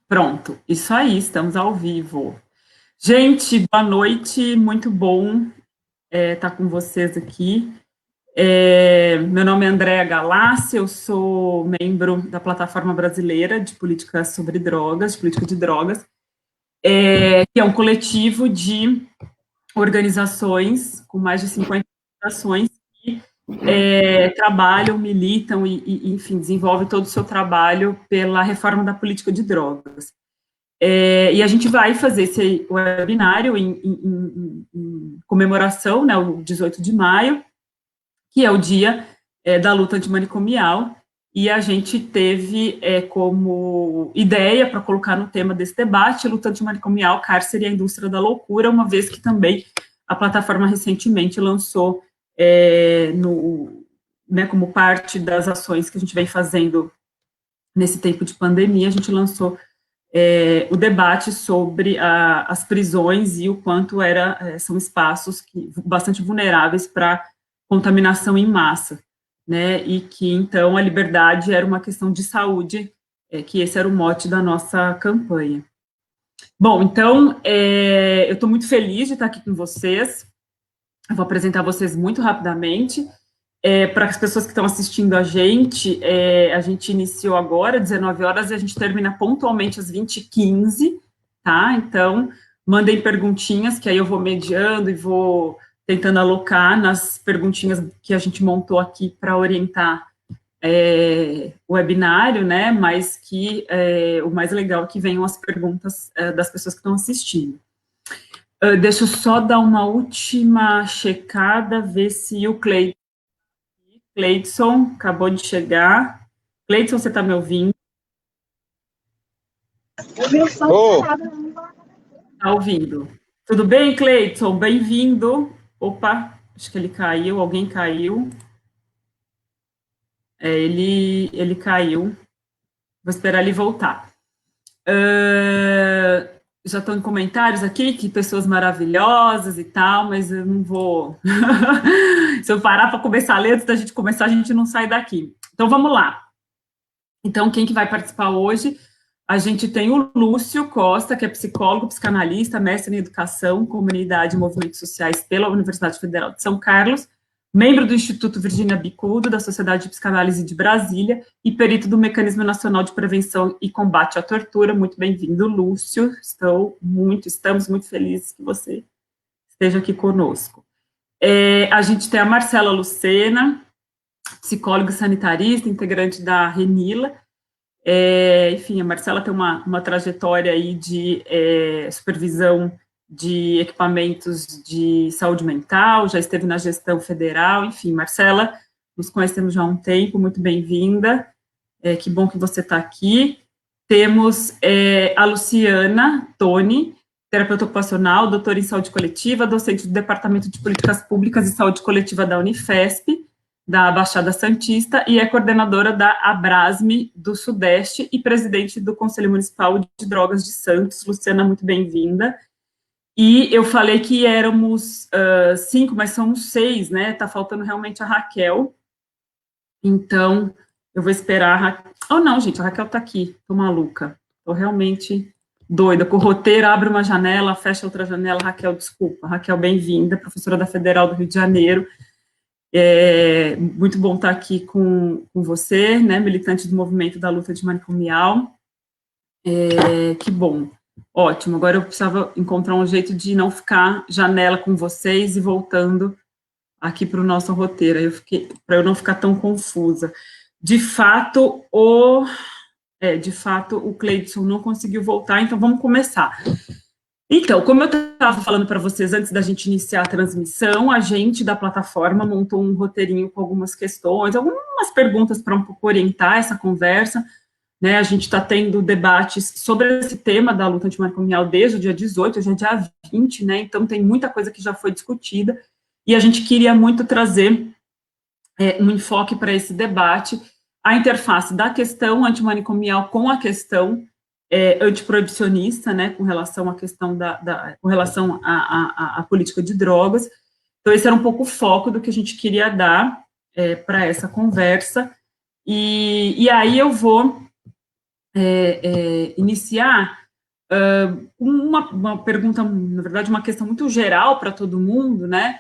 Pronto, isso aí, estamos ao vivo. Gente, boa noite, muito bom estar com vocês aqui. Meu nome é Andréa Galassi, eu sou membro da Plataforma Brasileira de Política sobre Drogas, de Política de Drogas, que é um coletivo de organizações com mais de 50 organizações que trabalham, militam e, enfim, desenvolvem todo o seu trabalho pela reforma da política de drogas. E a gente vai fazer esse webinário em comemoração, né, o 18 de maio, que é o dia da luta antimanicomial, e a gente teve como ideia para colocar no tema desse debate, luta antimanicomial, cárcere e a indústria da loucura, uma vez que também a plataforma recentemente lançou, como parte das ações que a gente vem fazendo nesse tempo de pandemia, a gente lançou o debate sobre as prisões e o quanto são espaços bastante vulneráveis para contaminação em massa, né, e que, então, a liberdade era uma questão de saúde, que esse era o mote da nossa campanha. Bom, então, eu estou muito feliz de estar aqui com vocês, eu vou apresentar vocês muito rapidamente. Para as pessoas que estão assistindo a gente iniciou agora, 19 horas, e a gente termina pontualmente às 20h15, tá? Então, mandem perguntinhas, que aí eu vou mediando e vou tentando alocar nas perguntinhas que a gente montou aqui para orientar o webinário, né? Mas que o mais legal é que venham as perguntas das pessoas que estão assistindo. Deixa eu só dar uma última checada, ver se o Cleidson acabou de chegar. Cleidson, você está me ouvindo? Oh. Está ouvindo. Tudo bem, Cleidson? Bem-vindo. Opa, acho que ele caiu, alguém caiu. Ele caiu. Vou esperar ele voltar. Já estão em comentários aqui, que pessoas maravilhosas e tal, mas eu não vou... Se eu parar para começar a ler, antes da gente começar, a gente não sai daqui. Então, vamos lá. Então, quem que vai participar hoje? A gente tem o Lúcio Costa, que é psicólogo, psicanalista, mestre em educação, comunidade e movimentos sociais pela Universidade Federal de São Carlos, membro do Instituto Virginia Bicudo, da Sociedade de Psicanálise de Brasília e perito do Mecanismo Nacional de Prevenção e Combate à Tortura. Muito bem-vindo, Lúcio. Estamos muito felizes que você esteja aqui conosco. A gente tem a Marcela Lucena, psicóloga sanitarista, integrante da RENILA. Enfim, a Marcela tem uma trajetória aí de supervisão de equipamentos de saúde mental, já esteve na gestão federal, enfim, Marcela, nos conhecemos já há um tempo, muito bem-vinda, que bom que você está aqui. Temos a Luciana Toni, terapeuta ocupacional, doutora em saúde coletiva, docente do Departamento de Políticas Públicas e Saúde Coletiva da Unifesp, da Baixada Santista, e é coordenadora da Abrasme do Sudeste e presidente do Conselho Municipal de Drogas de Santos. Luciana, muito bem-vinda. E eu falei que éramos 5, mas somos 6, né? Tá faltando realmente a Raquel. Então, eu vou esperar a Raquel. Oh, não, gente, a Raquel tá aqui. Tô maluca. Tô realmente doida. Com o roteiro, abre uma janela, fecha outra janela. Raquel, desculpa. Raquel, bem-vinda, professora da Federal do Rio de Janeiro. Muito bom estar aqui com você, né, militante do movimento da luta antimanicomial. Que bom, ótimo. Agora eu precisava encontrar um jeito de não ficar janela com vocês e voltando aqui para o nosso roteiro, para eu não ficar tão confusa. De fato, o Cleidson não conseguiu voltar, então vamos começar. Então, como eu estava falando para vocês antes da gente iniciar a transmissão, a gente da plataforma montou um roteirinho com algumas questões, algumas perguntas para um pouco orientar essa conversa, né? A gente está tendo debates sobre esse tema da luta antimanicomial desde o dia 18, hoje é dia 20, né? Então tem muita coisa que já foi discutida, e a gente queria muito trazer um enfoque para esse debate, a interface da questão antimanicomial com a questão antiproibicionista, né, com relação à questão com relação à política de drogas. Então, esse era um pouco o foco do que a gente queria dar para essa conversa, e aí eu vou iniciar uma pergunta, na verdade, uma questão muito geral para todo mundo, né?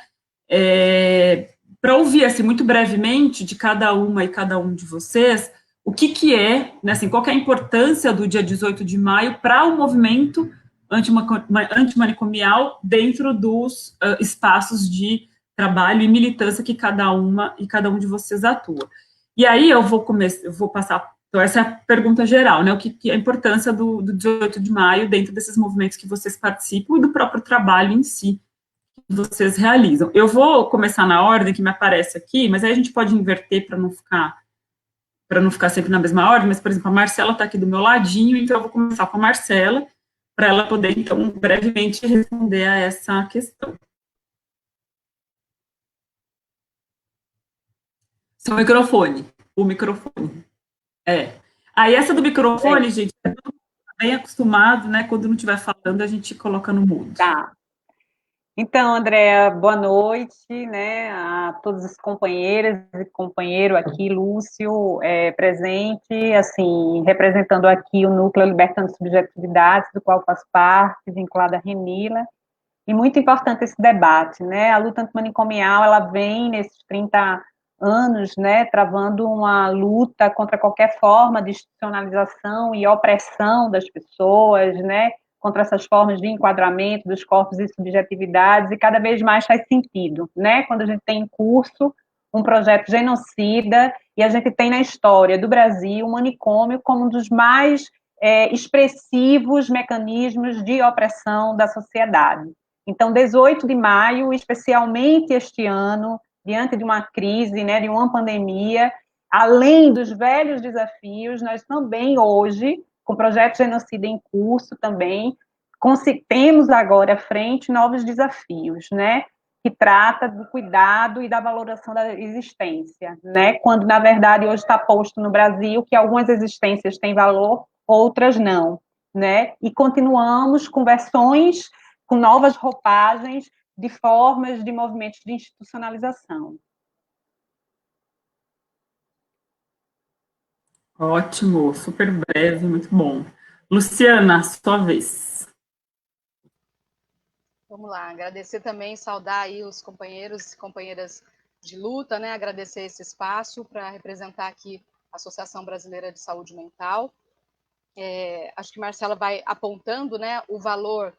Para ouvir, assim, muito brevemente, de cada uma e cada um de vocês, o que é, né, assim, qual que é a importância do dia 18 de maio para o movimento antimanicomial dentro dos espaços de trabalho e militância que cada uma e cada um de vocês atua. E aí eu vou passar. Então, essa é a pergunta geral, né? O que é a importância do 18 de maio dentro desses movimentos que vocês participam e do próprio trabalho em si que vocês realizam. Eu vou começar na ordem que me aparece aqui, mas aí a gente pode inverter para não ficar sempre na mesma ordem, mas, por exemplo, a Marcela está aqui do meu ladinho, então eu vou começar com a Marcela, para ela poder, então, brevemente responder a essa questão. Seu microfone, o microfone. Aí essa do microfone, gente, é bem acostumado, né? Quando não estiver falando, a gente coloca no mudo. Tá. Então, Andréa, boa noite, né, a todos os companheiras e companheiro aqui, Lúcio, presente, assim, representando aqui o Núcleo Libertando Subjetividades, do qual faço parte, vinculada à Renila, e muito importante esse debate, né, a luta antimanicomial, ela vem nesses 30 anos, né, travando uma luta contra qualquer forma de institucionalização e opressão das pessoas, né, contra essas formas de enquadramento dos corpos e subjetividades, e cada vez mais faz sentido, né, quando a gente tem em curso um projeto genocida, e a gente tem na história do Brasil o manicômio como um dos mais expressivos mecanismos de opressão da sociedade. Então, 18 de maio, especialmente este ano, diante de uma crise, né, de uma pandemia, além dos velhos desafios, nós também hoje, com o projeto Genocida em curso também, temos agora à frente novos desafios, né, que trata do cuidado e da valoração da existência, né, quando, na verdade, hoje está posto no Brasil que algumas existências têm valor, outras não, né, e continuamos com versões, com novas roupagens de formas de movimentos de institucionalização. Ótimo, super breve, muito bom. Luciana, sua vez. Vamos lá, agradecer também, saudar aí os companheiros e companheiras de luta, né? Agradecer esse espaço para representar aqui a Associação Brasileira de Saúde Mental. Acho que Marcela vai apontando, né, o valor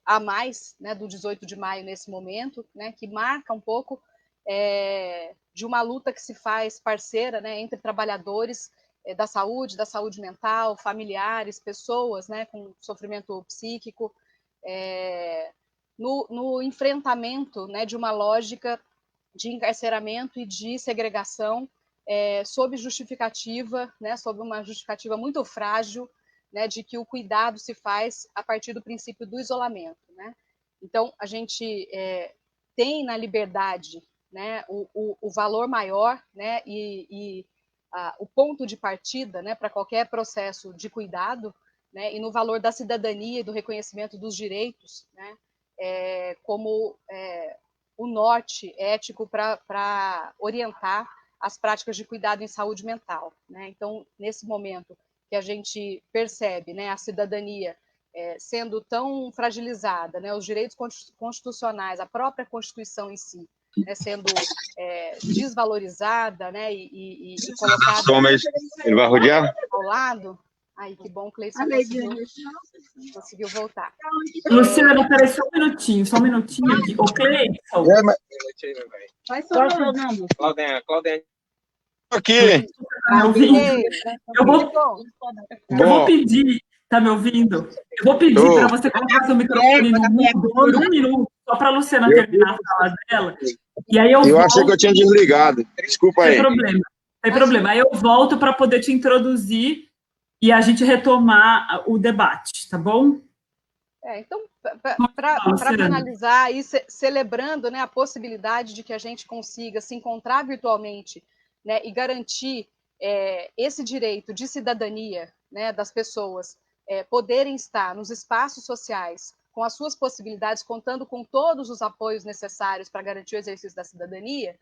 a mais, né, do 18 de maio nesse momento, né, que marca um pouco de uma luta que se faz parceira, né, entre trabalhadores da saúde mental, familiares, pessoas, né, com sofrimento psíquico, no enfrentamento, né, de uma lógica de encarceramento e de segregação sob justificativa, né, sob uma justificativa muito frágil, né, de que o cuidado se faz a partir do princípio do isolamento, né? Então, a gente tem na liberdade, né, o valor maior, né, e o ponto de partida, né, para qualquer processo de cuidado, né, e no valor da cidadania e do reconhecimento dos direitos, né, como o norte ético para orientar as práticas de cuidado em saúde mental, né? Então, nesse momento que a gente percebe, né, a cidadania sendo tão fragilizada, né, os direitos constitucionais, a própria Constituição em si, né, sendo desvalorizada, né, e colocada ele vai rodear? ao lado. Aí, que bom, Cleiton conseguiu voltar. Luciana, peraí, só um minutinho aqui. Ô, Cleiton. Vai só, Fernando. Claudinha. Aqui. Tá me ouvindo? Eu vou pedir, tá me ouvindo? Eu vou pedir para você colocar seu microfone no mudo por 1 minuto, só para a Luciana terminar a fala dela. E aí eu achei que eu tinha desligado. Desculpa aí. Sem problema. Aí eu volto para poder te introduzir e a gente retomar o debate, tá bom? Então, para finalizar, e celebrando, né, a possibilidade de que a gente consiga se encontrar virtualmente, né, e garantir esse direito de cidadania, né, das pessoas poderem estar nos espaços sociais com as suas possibilidades, contando com todos os apoios necessários para garantir o exercício da cidadania,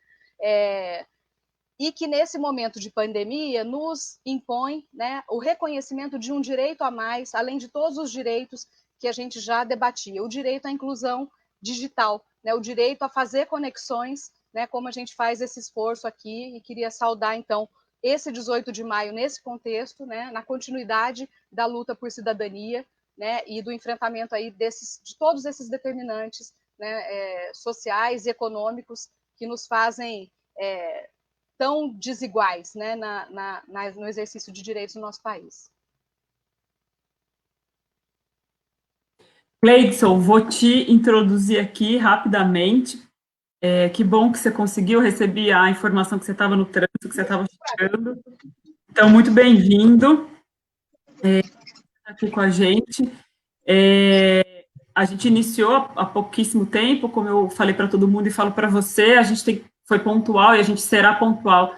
e que nesse momento de pandemia nos impõe, né, o reconhecimento de um direito a mais, além de todos os direitos que a gente já debatia, o direito à inclusão digital, né, o direito a fazer conexões, né, como a gente faz esse esforço aqui, e queria saudar, então, esse 18 de maio nesse contexto, né, na continuidade da luta por cidadania, né, e do enfrentamento aí de todos esses determinantes, né, sociais e econômicos que nos fazem tão desiguais, né, no exercício de direitos no nosso país. Cleidson, vou te introduzir aqui rapidamente. Que bom que você conseguiu, recebi a informação que você estava no trânsito, que você estava chegando. Então, muito bem-vindo aqui com a gente. A gente iniciou há pouquíssimo tempo, como eu falei para todo mundo e falo para você, a gente foi pontual e a gente será pontual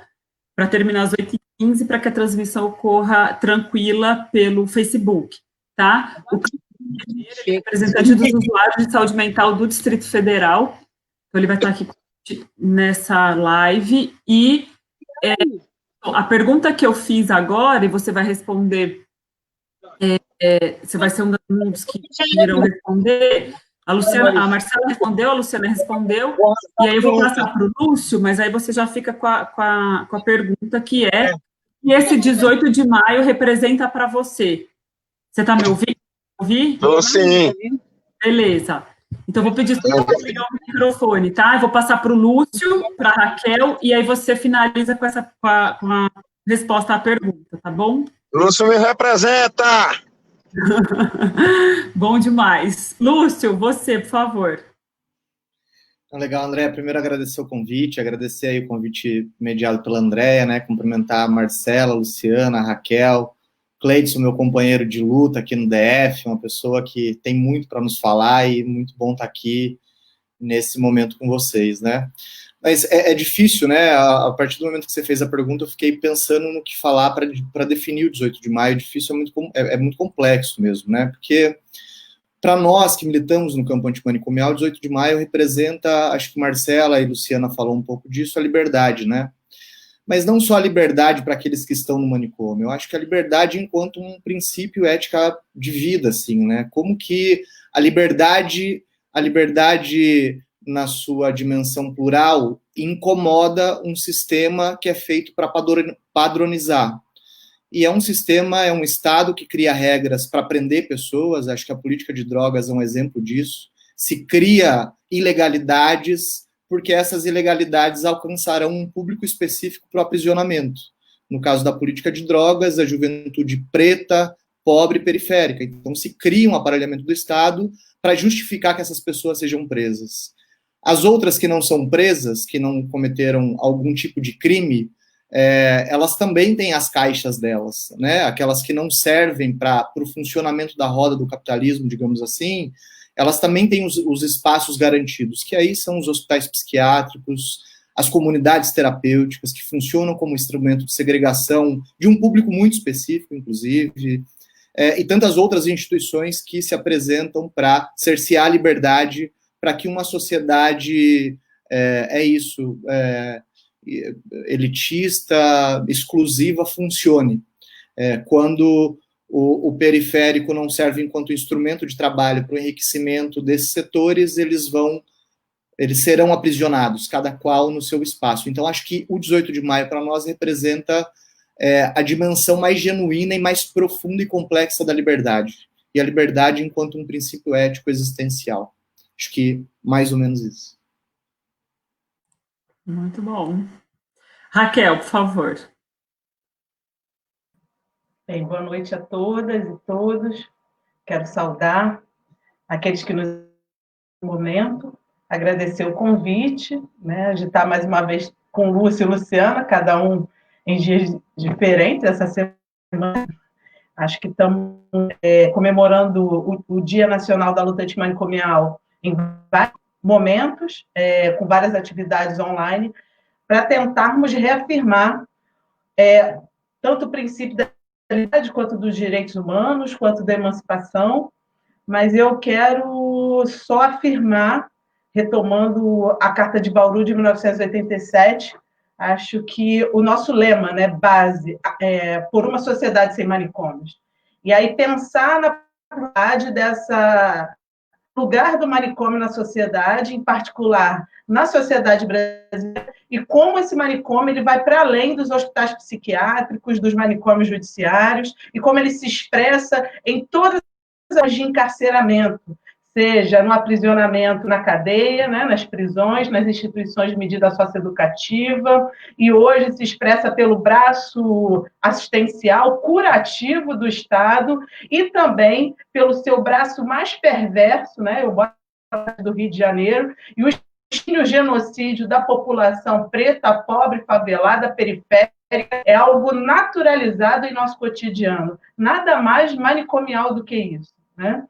para terminar às 8h15, para que a transmissão ocorra tranquila pelo Facebook, tá? O é representante dos usuários de saúde mental do Distrito Federal, então ele vai estar aqui nessa live, e a pergunta que eu fiz agora, e você vai responder, você vai ser um dos que irão responder, a Marcela respondeu, a Luciana respondeu, e aí eu vou passar para o Lúcio, mas aí você já fica com a pergunta que é, e esse 18 de maio representa para você? Você está me ouvindo? Estou sim. Beleza. Então, vou pedir só para ligar o microfone, tá? Eu vou passar para o Lúcio, para a Raquel, e aí você finaliza com a resposta à pergunta, tá bom? Lúcio me representa! Bom demais. Lúcio, você, por favor. Legal, André. Primeiro, agradecer o convite, agradecer aí o convite mediado pela Andréia, né? Cumprimentar a Marcela, a Luciana, a Raquel, Cleidson, meu companheiro de luta aqui no DF, uma pessoa que tem muito para nos falar e muito bom estar aqui nesse momento com vocês, né? Mas é difícil, né? A partir do momento que você fez a pergunta, eu fiquei pensando no que falar para definir o 18 de maio. Difícil, é muito complexo mesmo, né? Porque para nós que militamos no campo antimanicomial, o 18 de maio representa, acho que Marcela e Luciana falou um pouco disso, a liberdade, né? Mas não só a liberdade para aqueles que estão no manicômio, eu acho que a liberdade enquanto um princípio ética de vida, assim, né? Como que a liberdade na sua dimensão plural incomoda um sistema que é feito para padronizar. E é um sistema, é um Estado que cria regras para prender pessoas, acho que a política de drogas é um exemplo disso, se cria ilegalidades, porque essas ilegalidades alcançarão um público específico para o aprisionamento. No caso da política de drogas, a juventude preta, pobre e periférica. Então, se cria um aparelhamento do Estado para justificar que essas pessoas sejam presas. As outras que não são presas, que não cometeram algum tipo de crime, elas também têm as caixas delas, né? Aquelas que não servem para o funcionamento da roda do capitalismo, digamos assim, elas também têm os espaços garantidos, que aí são os hospitais psiquiátricos, as comunidades terapêuticas, que funcionam como instrumento de segregação de um público muito específico, inclusive, e tantas outras instituições que se apresentam para cercear a liberdade, para que uma sociedade, elitista, exclusiva, funcione. Quando o periférico não serve enquanto instrumento de trabalho para o enriquecimento desses setores, eles serão aprisionados, cada qual no seu espaço. Então, acho que o 18 de maio, para nós, representa a dimensão mais genuína e mais profunda e complexa da liberdade. E a liberdade enquanto um princípio ético existencial. Acho que mais ou menos isso. Muito bom. Raquel, por favor. Bem, boa noite a todas e todos. Quero saudar aqueles que nos momento, agradecer o convite, né, de estar mais uma vez com Lúcio e Luciana, cada um em dias diferentes essa semana. Acho que estamos comemorando o Dia Nacional da Luta Antimanicomial em vários momentos, com várias atividades online, para tentarmos reafirmar tanto o princípio da liberdade, quanto dos direitos humanos, quanto da emancipação, mas eu quero só afirmar, retomando a Carta de Bauru de 1987, acho que o nosso lema, né, base, por uma sociedade sem manicômios. E aí pensar na possibilidade dessa lugar do manicômio na sociedade, em particular na sociedade brasileira, e como esse manicômio ele vai para além dos hospitais psiquiátricos, dos manicômios judiciários, e como ele se expressa em todas as áreas de encarceramento, seja no aprisionamento na cadeia, né, nas prisões, nas instituições de medida socioeducativa, e hoje se expressa pelo braço assistencial, curativo do Estado, e também pelo seu braço mais perverso, né, eu boto do Rio de Janeiro, e o genocídio da população preta, pobre, favelada, periférica, é algo naturalizado em nosso cotidiano, nada mais manicomial do que isso. Né?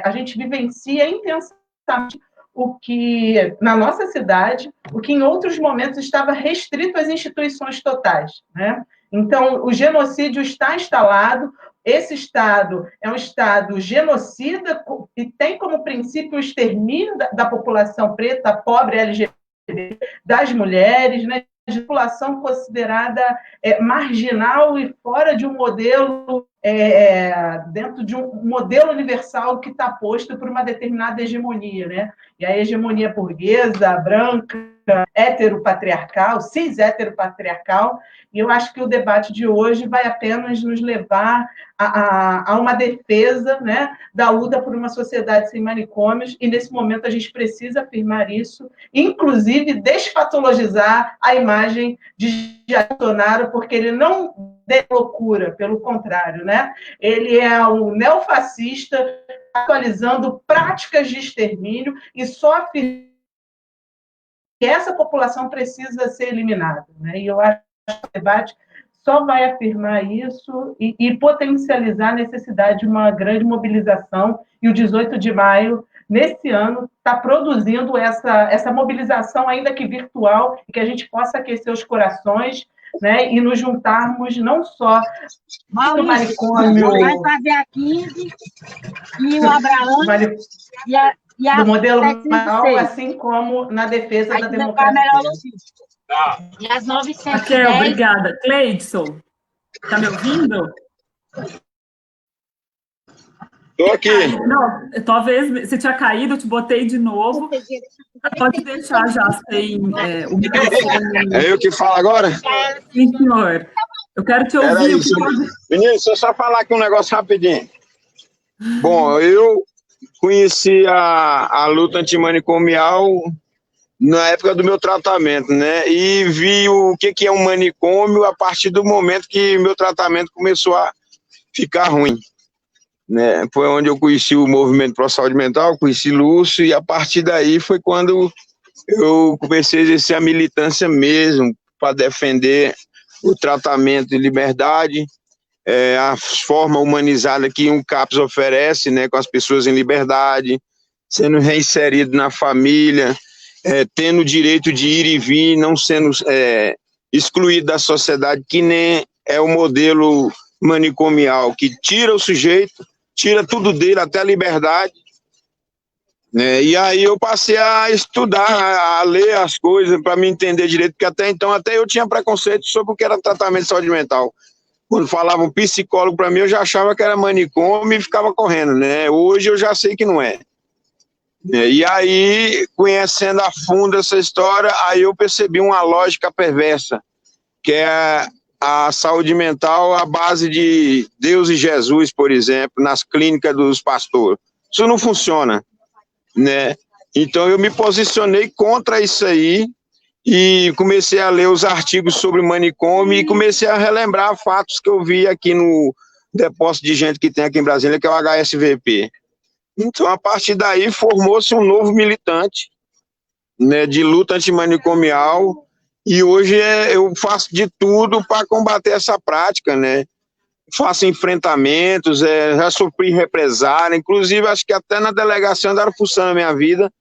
A gente vivencia intensamente o que, na nossa cidade, o que em outros momentos estava restrito às instituições totais. Né? Então, o genocídio está instalado, esse Estado é um Estado genocida e tem como princípio o extermínio da população preta, pobre, LGBT, das mulheres, né? De população considerada marginal e fora de um modelo, dentro de um modelo universal que está posto por uma determinada hegemonia, né? E a hegemonia burguesa, branca, heteropatriarcal, cis-heteropatriarcal, e eu acho que o debate de hoje vai apenas nos levar a uma defesa, né, da luta por uma sociedade sem manicômios, e nesse momento a gente precisa afirmar isso, inclusive despatologizar a imagem de Jair Bolsonaro, porque ele não é loucura, pelo contrário, né? Ele é um neofascista atualizando práticas de extermínio e só afirma que essa população precisa ser eliminada, né? E eu acho que o debate só vai afirmar isso e potencializar a necessidade de uma grande mobilização, e o 18 de maio, nesse ano, está produzindo essa mobilização, ainda que virtual, e que a gente possa aquecer os corações, né, e nos juntarmos não só no manicômio... Vai fazer a 15, e o Abraão... do modelo mal, assim como na defesa da democracia. E às 9h10... Raquel, obrigada. Cleidson, está me ouvindo? Estou aqui. Não, talvez você tinha caído, eu te botei de novo. Pode deixar já sem o microfone. É eu que falo agora? Sim, senhor. Eu quero te ouvir. Menino, deixa eu só falar aqui um negócio rapidinho. Bom, eu conheci a luta antimanicomial na época do meu tratamento, né? E vi o que é um manicômio a partir do momento que meu tratamento começou a ficar ruim, né? Foi onde eu conheci o Movimento Pro Saúde Mental, conheci Lúcio, e a partir daí foi quando eu comecei a exercer a militância mesmo para defender o tratamento de liberdade, a forma humanizada que um CAPS oferece, né, com as pessoas em liberdade, sendo reinserido na família, tendo o direito de ir e vir, não sendo excluído da sociedade, que nem é o modelo manicomial, que tira o sujeito, tira tudo dele, até a liberdade, né? E aí eu passei a estudar, a ler as coisas para me entender direito, porque até então eu tinha preconceito sobre o que era tratamento de saúde mental. Quando falavam psicólogo para mim, eu já achava que era manicômio e ficava correndo, né? Hoje eu já sei que não é. E aí, conhecendo a fundo essa história, aí eu percebi uma lógica perversa, que é a saúde mental à base de Deus e Jesus, por exemplo, nas clínicas dos pastores. Isso não funciona, né? Então eu me posicionei contra isso aí e comecei a ler os artigos sobre manicômio e comecei a relembrar fatos que eu vi aqui no depósito de gente que tem aqui em Brasília, que é o HSVP. Então, a partir daí, formou-se um novo militante, né, de luta antimanicomial, e hoje eu faço de tudo para combater essa prática, né? Faço enfrentamentos, já sofri represália, inclusive acho que até na delegacia andaram fuçando a minha vida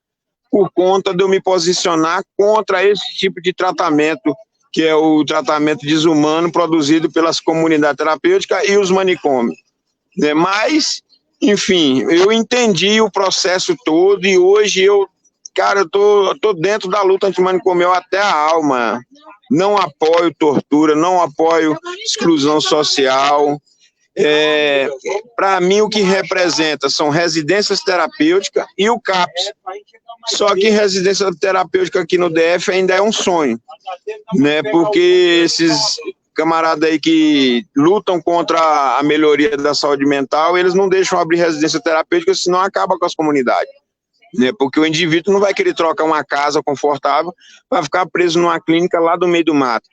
por conta de eu me posicionar contra esse tipo de tratamento, que é o tratamento desumano produzido pelas comunidades terapêuticas e os manicômios, né? Mas, enfim, eu entendi o processo todo e hoje eu cara, eu tô dentro da luta antimanicomial até a alma. Não apoio tortura, não apoio exclusão social. Para mim, o que representa são residências terapêuticas e o CAPS. Só que residência terapêutica aqui no DF ainda é um sonho, né? Porque esses camaradas aí que lutam contra a melhoria da saúde mental, eles não deixam abrir residência terapêutica, senão acaba com as comunidades, né? Porque o indivíduo não vai querer trocar uma casa confortável para ficar preso numa clínica lá do meio do mato,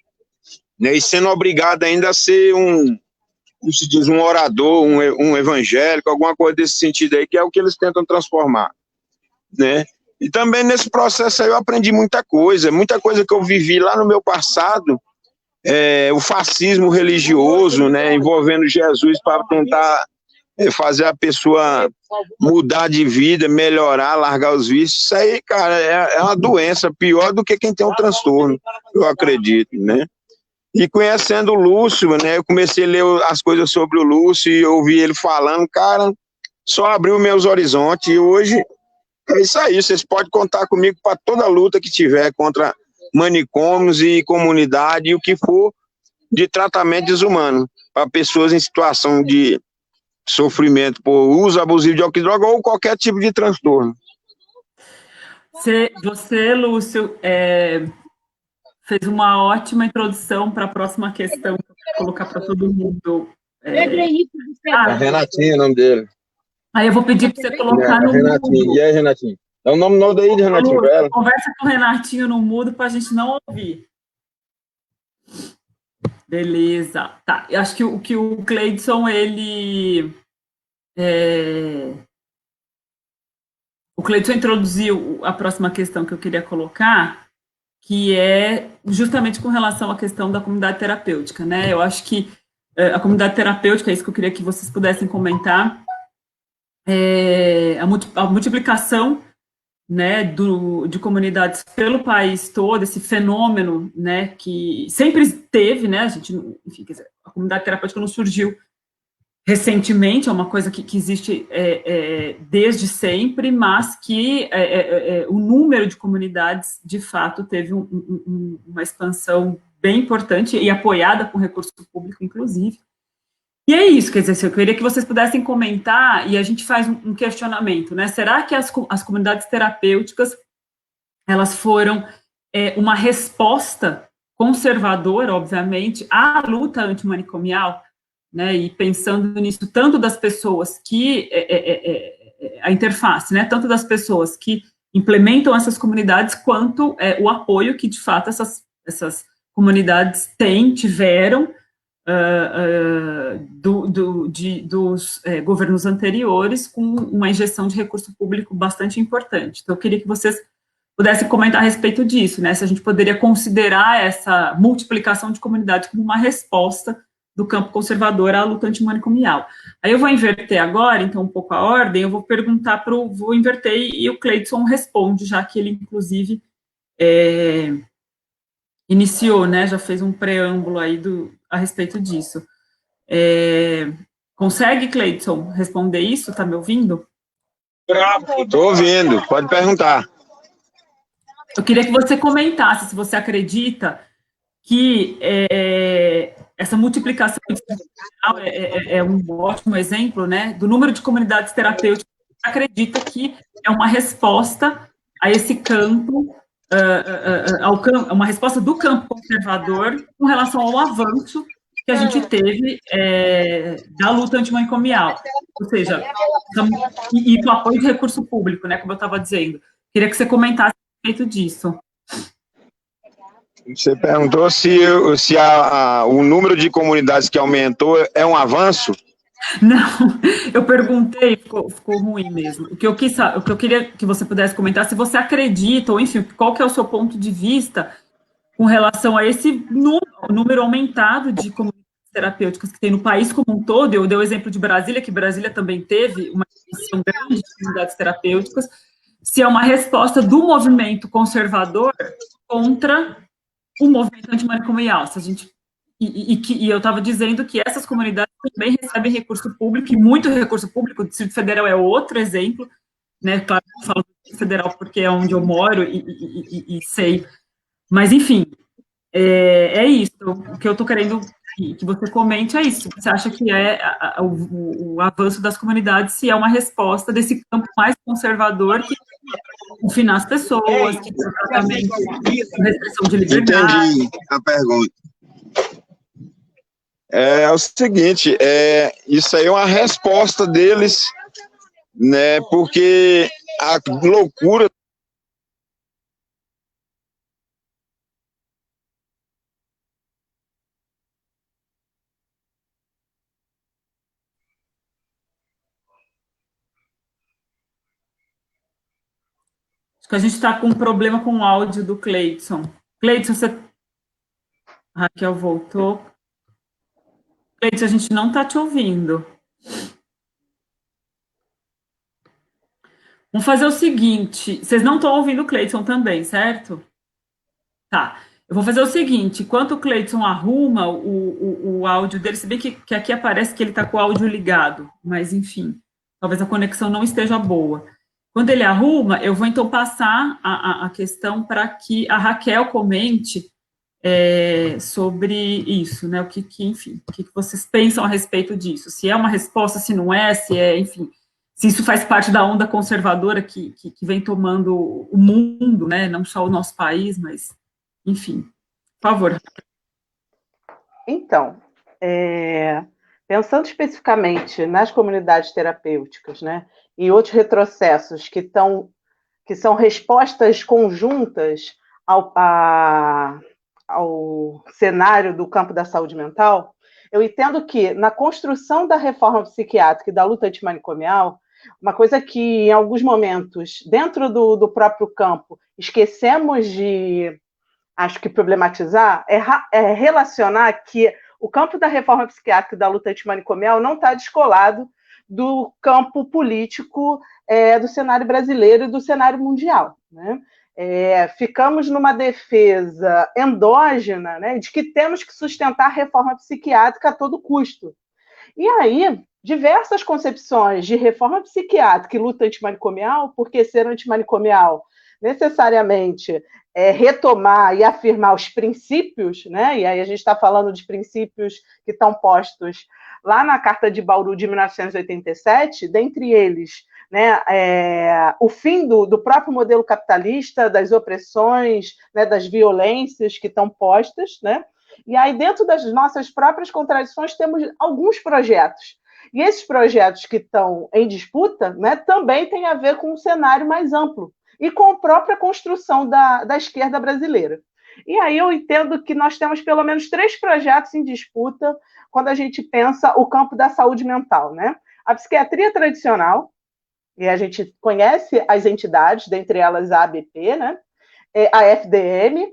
né? E sendo obrigado ainda a ser como se diz, um orador, um evangélico, alguma coisa desse sentido aí, que é o que eles tentam transformar, né? E também nesse processo aí eu aprendi muita coisa que eu vivi lá no meu passado, o fascismo religioso, né, envolvendo Jesus para tentar fazer a pessoa mudar de vida, melhorar, largar os vícios. Isso aí, cara, é uma doença pior do que quem tem um transtorno, eu acredito, né? E conhecendo o Lúcio, né, eu comecei a ler as coisas sobre o Lúcio e ouvi ele falando, cara, só abriu meus horizontes. E hoje é isso aí, vocês podem contar comigo para toda luta que tiver contra manicômios e comunidade e o que for de tratamento desumano para pessoas em situação de sofrimento por uso abusivo de álcool e droga ou qualquer tipo de transtorno. Você, Lúcio, fez uma ótima introdução para a próxima questão que eu quero colocar para todo mundo. A Renatinha, o nome dele. Aí eu vou pedir para você colocar no Renatinho. mudo. E aí, Renatinho? É o nome novo aí de Renatinho, velho. Conversa com o Renatinho no mudo para a gente não ouvir. Beleza. Tá. Eu acho que o Cleidson, ele... O Cleidson introduziu a próxima questão que eu queria colocar, que é justamente com relação à questão da comunidade terapêutica, né? Eu acho que a comunidade terapêutica, é isso que eu queria que vocês pudessem comentar, a multiplicação, né, de comunidades pelo país todo, esse fenômeno, né, que sempre teve, né, a gente, enfim, quer dizer, a comunidade terapêutica não surgiu recentemente, é uma coisa que existe desde sempre, mas que o número de comunidades, de fato, teve uma expansão bem importante e apoiada com recurso público, inclusive. E é isso, quer dizer, eu queria que vocês pudessem comentar, e a gente faz um questionamento, né? Será que as comunidades terapêuticas, elas foram uma resposta conservadora, obviamente, à luta antimanicomial, né? E pensando nisso, tanto das pessoas que, a interface, né? Tanto das pessoas que implementam essas comunidades, quanto o apoio que, de fato, essas comunidades tiveram, dos governos anteriores, com uma injeção de recurso público bastante importante. Então, eu queria que vocês pudessem comentar a respeito disso, né? Se a gente poderia considerar essa multiplicação de comunidades como uma resposta do campo conservador à luta antimanicomial. Aí eu vou inverter agora, então, um pouco a ordem, eu vou perguntar vou inverter e o Cleidson responde, já que ele, inclusive, iniciou, né, já fez um preâmbulo aí a respeito disso. Consegue, Cleidson, responder isso? Está me ouvindo? Estou ouvindo, pode perguntar. Eu queria que você comentasse se você acredita que essa multiplicação institucional é um ótimo exemplo, né, do número de comunidades terapêuticas. Você acredita que é uma resposta a esse campo, uma resposta do campo conservador com relação ao avanço que a gente teve da luta antimanicomial, ou seja, e com apoio de recurso público, né, como eu estava dizendo. Queria que você comentasse a respeito disso. Você perguntou se o número de comunidades que aumentou é um avanço? Não, eu perguntei, ficou ruim mesmo. O que eu queria que você pudesse comentar, se você acredita, ou enfim, qual que é o seu ponto de vista com relação a esse número aumentado de comunidades terapêuticas que tem no país como um todo. Eu dei o exemplo de Brasília, que Brasília também teve uma expansão grande de comunidades terapêuticas, se é uma resposta do movimento conservador contra o movimento antimanicomial. Se a gente e eu estava dizendo que essas comunidades também recebem recurso público, e muito recurso público. O Distrito Federal é outro exemplo né? Claro que eu falo do federal porque é onde eu moro e sei. Mas, enfim, é isso. O que eu estou querendo que você comente é isso. Você acha que o avanço das comunidades se é uma resposta desse campo mais conservador que confinar as pessoas, que tem tratamento com restrição de liberdade? Entendi a pergunta. É o seguinte, isso aí é uma resposta deles, né? Porque a loucura Acho que a gente está com um problema com o áudio do Cleidson. Cleidson, você... A Raquel voltou. Cleidson, a gente não está te ouvindo. Vamos fazer o seguinte, vocês não estão ouvindo o Cleidson também, certo? Tá. Eu vou fazer o seguinte, enquanto o Cleidson arruma o áudio dele, se bem que aqui aparece que ele está com o áudio ligado, mas enfim, talvez a conexão não esteja boa. Quando ele arruma, eu vou então passar a questão para que a Raquel comente sobre isso, né? Enfim, o que vocês pensam a respeito disso? Se é uma resposta, se não é, enfim, se isso faz parte da onda conservadora que vem tomando o mundo, né? Não só o nosso país, mas, enfim, por favor. Então, pensando especificamente nas comunidades terapêuticas, né, e outros retrocessos que são respostas conjuntas ao cenário do campo da saúde mental, eu entendo que, na construção da reforma psiquiátrica e da luta antimanicomial, uma coisa que, em alguns momentos, dentro do próprio campo, esquecemos de, acho que, problematizar, é relacionar que o campo da reforma psiquiátrica e da luta antimanicomial não está descolado do campo político do cenário brasileiro e do cenário mundial, né? Ficamos numa defesa endógena, né, de que temos que sustentar a reforma psiquiátrica a todo custo. E aí, diversas concepções de reforma psiquiátrica e luta antimanicomial, porque ser antimanicomial necessariamente retomar e afirmar os princípios, né? E aí a gente está falando de princípios que estão postos lá na Carta de Bauru de 1987, dentre eles, né, o fim do próprio modelo capitalista, das opressões, né, das violências que estão postas, né? E aí, dentro das nossas próprias contradições, temos alguns projetos. E esses projetos que estão em disputa, né, também têm a ver com um cenário mais amplo e com a própria construção da esquerda brasileira. E aí eu entendo que nós temos pelo menos 3 projetos em disputa quando a gente pensa o campo da saúde mental, né? A psiquiatria tradicional, e a gente conhece as entidades, dentre elas a ABP, né? A FDM,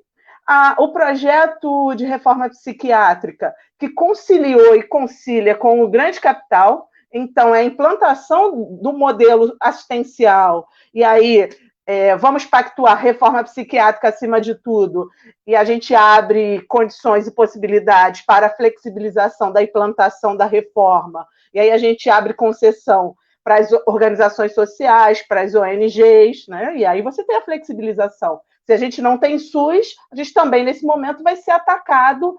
o projeto de reforma psiquiátrica, que conciliou e concilia com o grande capital, então, a implantação do modelo assistencial, e aí vamos pactuar reforma psiquiátrica acima de tudo, e a gente abre condições e possibilidades para a flexibilização da implantação da reforma, e aí a gente abre concessão para as organizações sociais, para as ONGs, né? E aí você tem a flexibilização. Se a gente não tem SUS, a gente também, nesse momento, vai ser atacado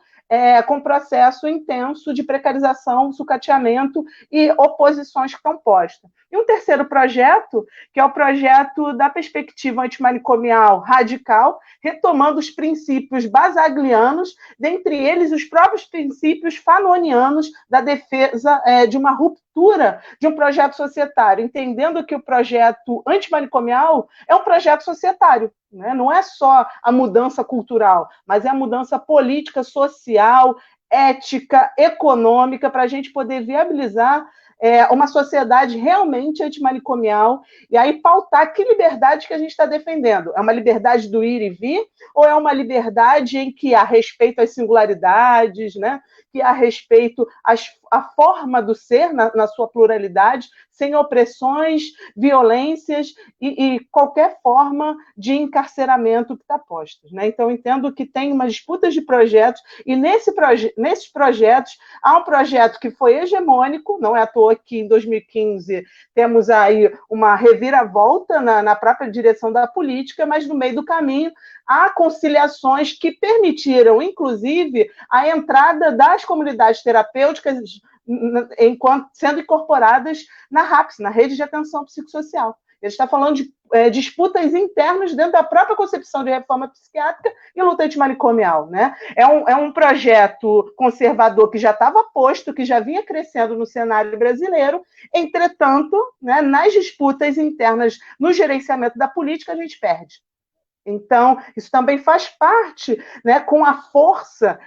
com processo intenso de precarização, sucateamento e oposições que estão postas. E um terceiro projeto, que é o projeto da perspectiva antimanicomial radical, retomando os princípios basaglianos, dentre eles os próprios princípios fanonianos da defesa de uma ruptura de um projeto societário, entendendo que o projeto antimanicomial é um projeto societário, né? Não é só a mudança cultural, mas é a mudança política, social, ética, econômica, para a gente poder viabilizar uma sociedade realmente antimanicomial, e aí pautar que liberdade que a gente está defendendo. É uma liberdade do ir e vir, ou é uma liberdade em que há respeito às singularidades, né? que a respeito a forma do ser na sua pluralidade, sem opressões, violências e qualquer forma de encarceramento que está posto, né? Então, entendo que tem uma disputa de projetos, e nesses projetos, há um projeto que foi hegemônico, não é à toa que em 2015 temos aí uma reviravolta na própria direção da política, mas no meio do caminho há conciliações que permitiram, inclusive, a entrada das comunidades terapêuticas enquanto sendo incorporadas na RAPS, na Rede de Atenção Psicossocial. Ele está falando de disputas internas dentro da própria concepção de reforma psiquiátrica e luta antimanicomial, né? É um projeto conservador que já estava posto, que já vinha crescendo no cenário brasileiro, entretanto, né, nas disputas internas, no gerenciamento da política, a gente perde. Então, isso também faz parte, né, com a força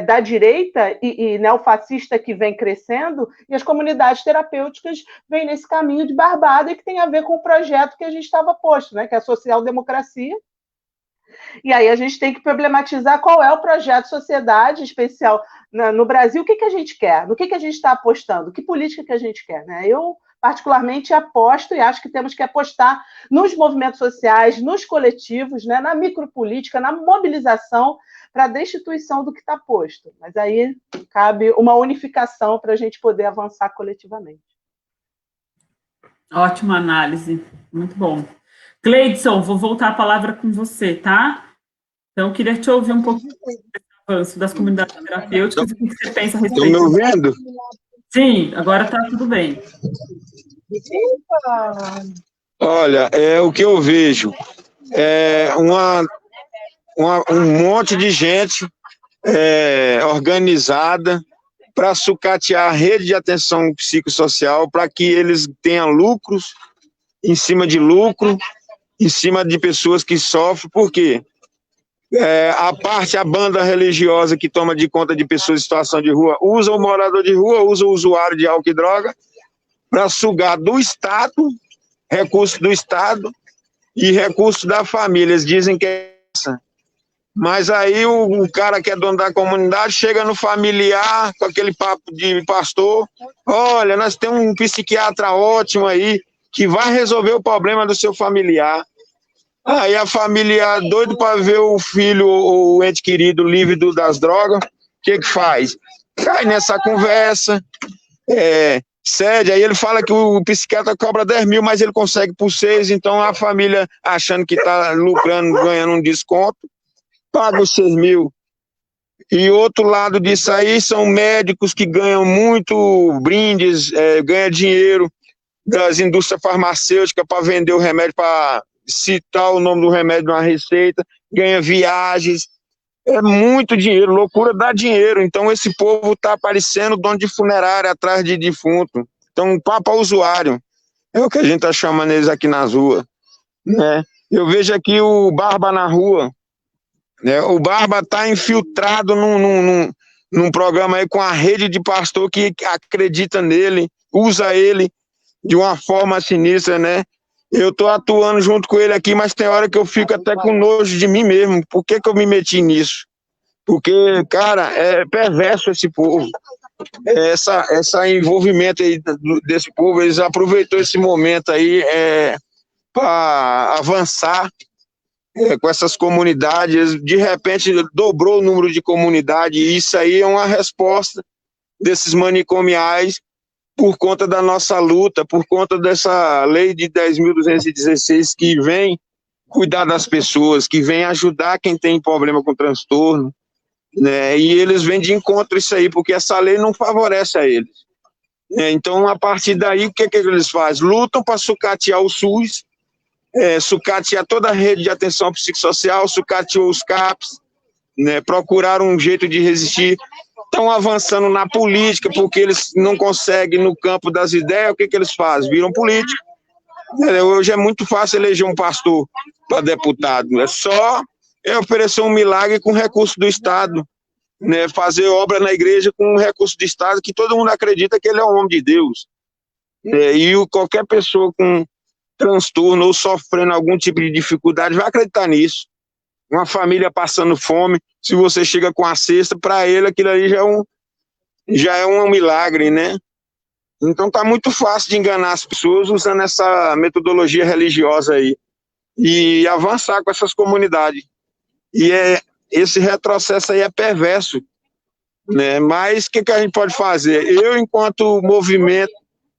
da direita e neofascista que vem crescendo, e as comunidades terapêuticas vêm nesse caminho de barbada, e que tem a ver com o projeto que a gente estava posto, né, que é a social-democracia. E aí a gente tem que problematizar qual é o projeto de sociedade especial no Brasil, o que a gente quer, no que a gente está apostando, que política que a gente quer, né? Eu particularmente aposto e acho que temos que apostar nos movimentos sociais, nos coletivos, né, na micropolítica, na mobilização para a destituição do que está posto. Mas aí cabe uma unificação para a gente poder avançar coletivamente. Ótima análise, muito bom. Cleidson, vou voltar a palavra com você, tá? Então, eu queria te ouvir um pouquinho desse avanço das comunidades terapêuticas, o que você pensa a respeito. Estão me ouvindo? Sim, agora está tudo bem. Olha, o que eu vejo é um monte de gente organizada para sucatear a rede de atenção psicossocial, para que eles tenham lucros em cima de lucro, em cima de pessoas que sofrem. Por quê? A banda religiosa que toma de conta de pessoas em situação de rua, usa o morador de rua, usa o usuário de álcool e droga para sugar do Estado, recurso do Estado e recurso da família. Eles dizem que é essa. Mas aí o cara que é dono da comunidade chega no familiar com aquele papo de pastor: olha, nós temos um psiquiatra ótimo aí que vai resolver o problema do seu familiar. Aí a família, doido para ver o filho ou o ente querido livre das drogas, o que faz? Cai nessa conversa, cede. Aí ele fala que o psiquiatra cobra 10 mil, mas ele consegue por 6, então a família, achando que está lucrando, ganhando um desconto, paga os 6 mil. E outro lado disso aí são médicos que ganham muito brindes, ganham dinheiro das indústrias farmacêuticas para vender o remédio, para citar o nome do remédio numa receita, ganha viagens, é muito dinheiro, loucura dá dinheiro. Então esse povo está aparecendo dono de funerária atrás de defunto. Então papo ao usuário, é o que a gente está chamando eles aqui nas ruas, né? Eu vejo aqui o Barba na rua, né? O Barba está infiltrado num programa aí com a rede de pastor que acredita nele, usa ele de uma forma sinistra, né? Eu estou atuando junto com ele aqui, mas tem hora que eu fico até com nojo de mim mesmo. Por que eu me meti nisso? Porque, cara, é perverso esse povo. Essa envolvimento aí desse povo, eles aproveitou esse momento aí para avançar com essas comunidades. De repente, dobrou o número de comunidades, e isso aí é uma resposta desses manicomiais, por conta da nossa luta, por conta dessa lei de 10.216 que vem cuidar das pessoas, que vem ajudar quem tem problema com transtorno, né? E eles vêm de encontro a isso aí, porque essa lei não favorece a eles. Então, a partir daí, o que eles fazem? Lutam para sucatear o SUS, sucatear toda a rede de atenção psicossocial, sucateou os CAPs, né? Procuraram um jeito de resistir. Estão avançando na política, porque eles não conseguem no campo das ideias. O que eles fazem? Viram político. Hoje é muito fácil eleger um pastor para deputado. É só oferecer um milagre com recurso do Estado, né? Fazer obra na igreja com recurso do Estado, que todo mundo acredita que ele é um homem de Deus. E qualquer pessoa com transtorno ou sofrendo algum tipo de dificuldade vai acreditar nisso. Uma família passando fome, se você chega com a cesta, para ele aquilo ali já já é um milagre, né? Então tá muito fácil de enganar as pessoas usando essa metodologia religiosa aí e avançar com essas comunidades. E esse retrocesso aí é perverso, né? Mas o que a gente pode fazer? Eu, enquanto movimento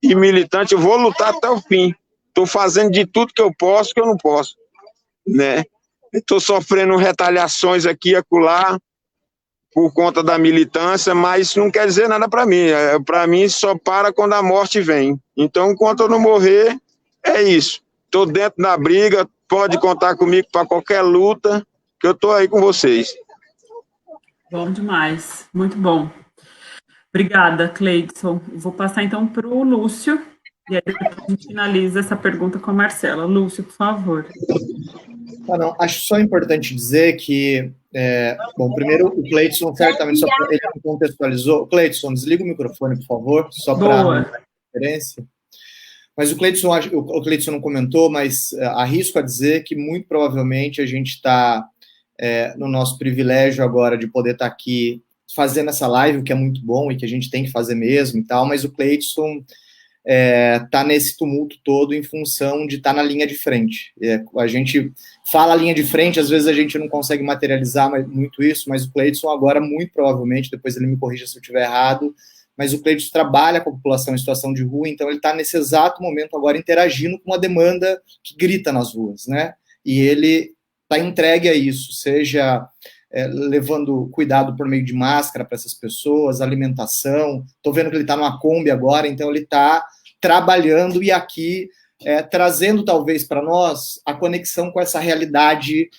e militante, eu vou lutar até o fim. Estou fazendo de tudo que eu posso, que eu não posso, né? Estou sofrendo retaliações aqui e acolá por conta da militância, mas isso não quer dizer nada para mim. Para mim, só para quando a morte vem. Então, enquanto eu não morrer, é isso. Estou dentro da briga, pode contar comigo para qualquer luta, que eu estou aí com vocês. Bom demais, muito bom. Obrigada, Cleidson. Vou passar então para o Lúcio, e aí depois a gente finaliza essa pergunta com a Marcela. Lúcio, por favor. Não, acho só importante dizer que, bom, primeiro o Cleidson certamente, só para ele contextualizou. Cleidson, desliga o microfone, por favor, só para referência. Mas o Cleidson não comentou, mas arrisco a dizer que muito provavelmente a gente está no nosso privilégio agora de poder estar aqui fazendo essa live, o que é muito bom e que a gente tem que fazer mesmo e tal, mas o Cleidson está nesse tumulto todo em função de estar na linha de frente. A gente fala linha de frente, às vezes a gente não consegue materializar muito isso, mas o Cleidson agora, muito provavelmente, depois ele me corrija se eu estiver errado, mas o Cleidson trabalha com a população em situação de rua, então ele está nesse exato momento agora interagindo com uma demanda que grita nas ruas, né? E ele está entregue a isso, seja levando cuidado por meio de máscara para essas pessoas, alimentação. Estou vendo que ele está numa Kombi agora, então ele está trabalhando e aqui trazendo talvez para nós a conexão com essa realidade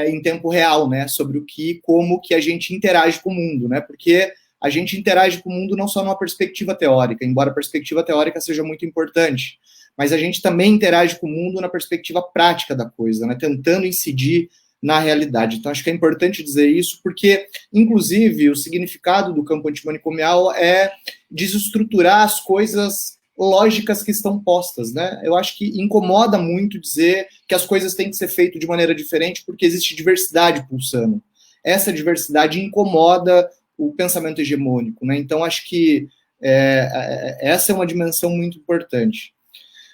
em tempo real, né? Sobre como que a gente interage com o mundo, né? Porque a gente interage com o mundo não só numa perspectiva teórica, embora a perspectiva teórica seja muito importante, mas a gente também interage com o mundo na perspectiva prática da coisa, né? Tentando incidir na realidade. Então, acho que é importante dizer isso, porque, inclusive, o significado do campo antimanicomial é desestruturar as coisas lógicas que estão postas, né? Eu acho que incomoda muito dizer que as coisas têm que ser feitas de maneira diferente, porque existe diversidade pulsando. Essa diversidade incomoda o pensamento hegemônico, né? Então, acho que essa é uma dimensão muito importante.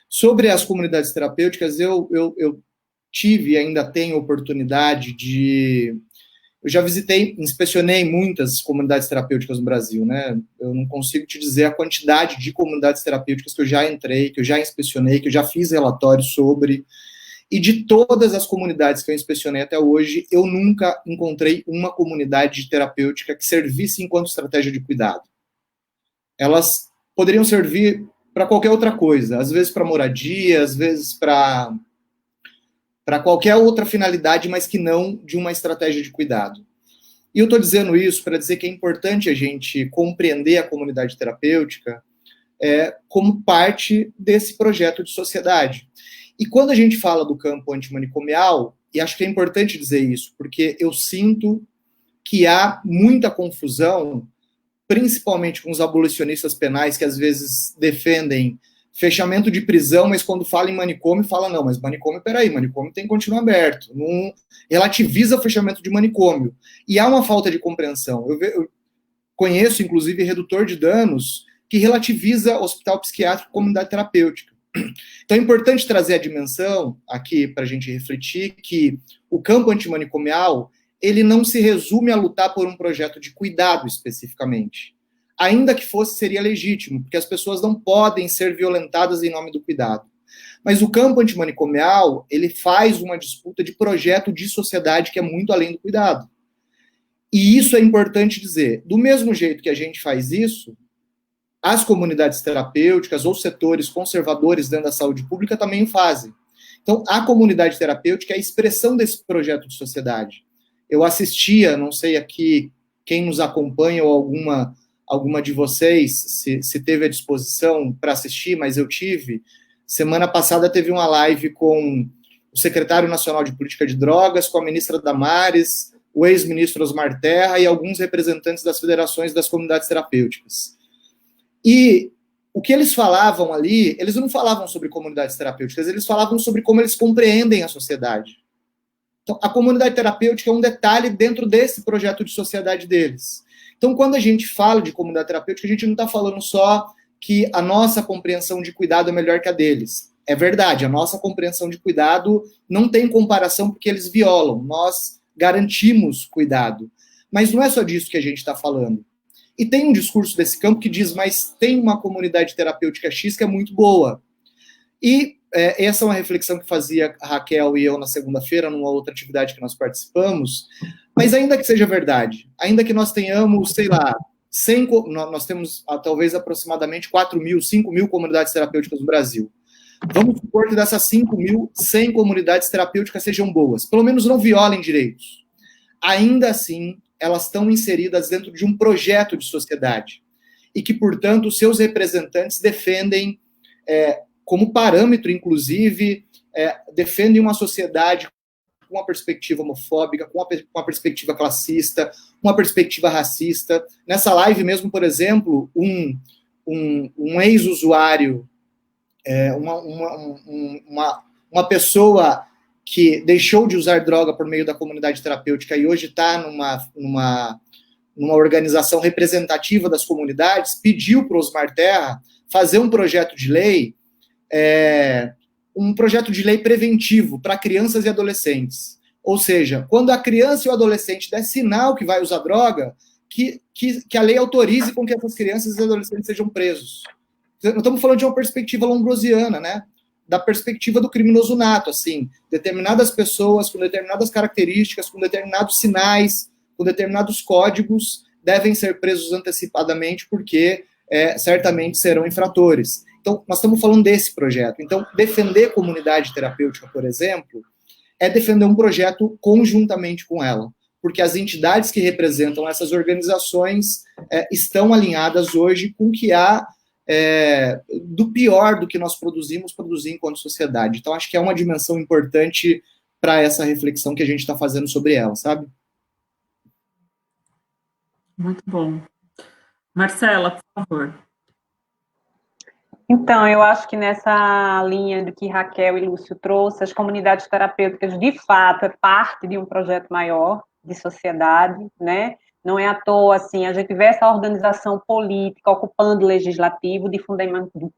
Sobre as comunidades terapêuticas, eu tive e ainda tenho oportunidade eu já visitei, inspecionei muitas comunidades terapêuticas no Brasil, né? Eu não consigo te dizer a quantidade de comunidades terapêuticas que eu já entrei, que eu já inspecionei, que eu já fiz relatórios sobre, e de todas as comunidades que eu inspecionei até hoje, eu nunca encontrei uma comunidade terapêutica que servisse enquanto estratégia de cuidado. Elas poderiam servir para qualquer outra coisa, às vezes para moradia, às vezes para qualquer outra finalidade, mas que não de uma estratégia de cuidado. E eu estou dizendo isso para dizer que é importante a gente compreender a comunidade terapêutica como parte desse projeto de sociedade. E quando a gente fala do campo antimanicomial, e acho que é importante dizer isso, porque eu sinto que há muita confusão, principalmente com os abolicionistas penais, que às vezes defendem fechamento de prisão, mas quando fala em manicômio, fala, não, mas manicômio, peraí, manicômio tem que continuar aberto. Não relativiza o fechamento de manicômio. E há uma falta de compreensão. Eu conheço, inclusive, redutor de danos que relativiza hospital psiquiátrico e comunidade terapêutica. Então é importante trazer a dimensão aqui para a gente refletir que o campo antimanicomial, ele não se resume a lutar por um projeto de cuidado especificamente. Ainda que fosse, seria legítimo, porque as pessoas não podem ser violentadas em nome do cuidado. Mas o campo antimanicomial, ele faz uma disputa de projeto de sociedade que é muito além do cuidado. E isso é importante dizer. Do mesmo jeito que a gente faz isso, as comunidades terapêuticas ou setores conservadores dentro da saúde pública também o fazem. Então, a comunidade terapêutica é a expressão desse projeto de sociedade. Eu assistia, não sei aqui quem nos acompanha ou alguma de vocês, se teve a disposição para assistir, mas eu tive. Semana passada teve uma live com o secretário nacional de política de drogas, com a ministra Damares, o ex-ministro Osmar Terra e alguns representantes das federações das comunidades terapêuticas. E o que eles falavam ali, eles não falavam sobre comunidades terapêuticas, eles falavam sobre como eles compreendem a sociedade. Então, a comunidade terapêutica é um detalhe dentro desse projeto de sociedade deles, Então, quando a gente fala de comunidade terapêutica, a gente não está falando só que a nossa compreensão de cuidado é melhor que a deles. É verdade, a nossa compreensão de cuidado não tem comparação porque eles violam, nós garantimos cuidado. Mas não é só disso que a gente está falando. E tem um discurso desse campo que diz, mas tem uma comunidade terapêutica X que é muito boa. E essa é uma reflexão que fazia a Raquel e eu na segunda-feira, numa outra atividade que nós participamos, mas ainda que seja verdade, ainda que nós tenhamos, sei lá, nós temos talvez aproximadamente 4.000, 5.000 comunidades terapêuticas no Brasil. Vamos supor que dessas 5.000, 100 comunidades terapêuticas sejam boas, pelo menos não violem direitos. Ainda assim, elas estão inseridas dentro de um projeto de sociedade e que, portanto, seus representantes defendem, como parâmetro, inclusive, defendem uma sociedade com uma perspectiva homofóbica, com uma perspectiva classista, uma perspectiva racista. Nessa live mesmo, por exemplo, um ex-usuário, uma pessoa que deixou de usar droga por meio da comunidade terapêutica e hoje está numa organização representativa das comunidades, pediu para o Osmar Terra fazer um projeto de lei, preventivo para crianças e adolescentes. Ou seja, quando a criança e o adolescente der sinal que vai usar droga, que a lei autorize com que essas crianças e adolescentes sejam presos. Nós estamos falando de uma perspectiva lombrosiana, né? Da perspectiva do criminoso nato, assim, determinadas pessoas com determinadas características, com determinados sinais, com determinados códigos, devem ser presos antecipadamente porque certamente serão infratores. Então, nós estamos falando desse projeto. Então, defender comunidade terapêutica, por exemplo, é defender um projeto conjuntamente com ela, porque as entidades que representam essas organizações estão alinhadas hoje com o que há do pior do que nós produzir enquanto sociedade. Então, acho que é uma dimensão importante para essa reflexão que a gente está fazendo sobre ela, sabe? Muito bom. Marcela, por favor. Então, eu acho que nessa linha do que Raquel e Lúcio trouxe, as comunidades terapêuticas, de fato, é parte de um projeto maior de sociedade, né? Não é à toa, assim, a gente vê essa organização política ocupando o legislativo de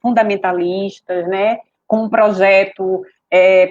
fundamentalistas, né? Com um projeto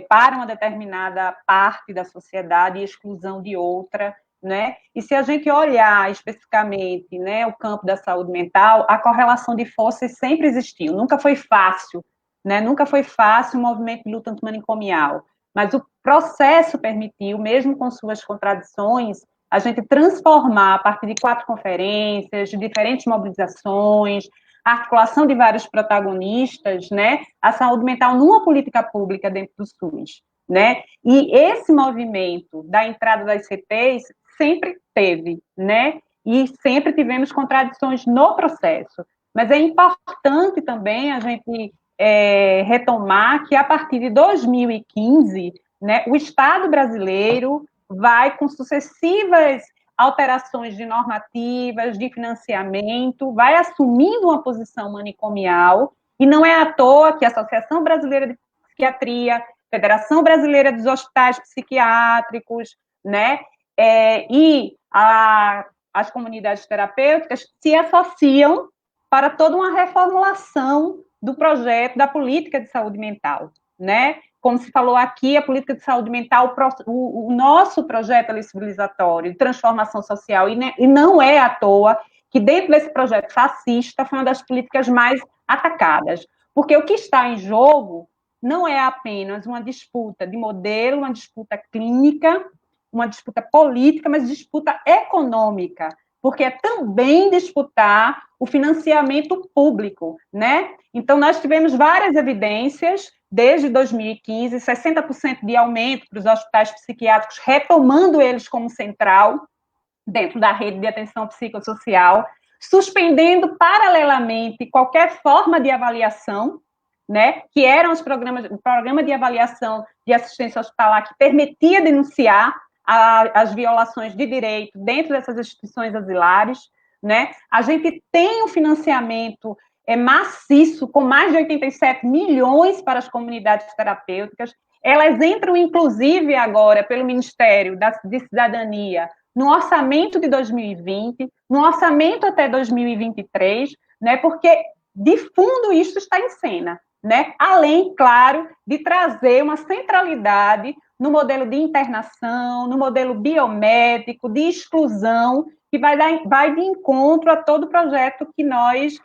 para uma determinada parte da sociedade e exclusão de outra, né? E se a gente olhar especificamente, né, o campo da saúde mental, a correlação de forças sempre existiu, nunca foi fácil, né? Nunca foi fácil o movimento de luta antimanicomial, mas o processo permitiu, mesmo com suas contradições, a gente transformar a partir de 4 conferências, de diferentes mobilizações, a articulação de vários protagonistas, né, a saúde mental numa política pública dentro do SUS, né? E esse movimento da entrada das CTs sempre teve, né? E sempre tivemos contradições no processo. Mas é importante também a gente retomar que, a partir de 2015, né, o Estado brasileiro vai, com sucessivas alterações de normativas, de financiamento, vai assumindo uma posição manicomial, e não é à toa que a Associação Brasileira de Psiquiatria, Federação Brasileira dos Hospitais Psiquiátricos, né, e as comunidades terapêuticas se associam para toda uma reformulação do projeto da política de saúde mental, né? Como se falou aqui, a política de saúde mental, o nosso projeto civilizatório de transformação social, e não é à toa que dentro desse projeto fascista foi uma das políticas mais atacadas, porque o que está em jogo não é apenas uma disputa de modelo, uma disputa clínica, uma disputa política, mas disputa econômica, porque é também disputar o financiamento público, né? Então, nós tivemos várias evidências, desde 2015, 60% de aumento para os hospitais psiquiátricos, retomando eles como central, dentro da rede de atenção psicossocial, suspendendo paralelamente qualquer forma de avaliação, né, que eram o programa de avaliação de assistência hospitalar, que permitia denunciar as violações de direito dentro dessas instituições asilares, né? A gente tem um financiamento maciço, com mais de 87 milhões para as comunidades terapêuticas. Elas entram, inclusive, agora, pelo Ministério de Cidadania, no orçamento de 2020, no orçamento até 2023, né, porque, de fundo, isso está em cena, né, além, claro, de trazer uma centralidade no modelo de internação, no modelo biomédico, de exclusão, que vai de encontro a todo o projeto que nós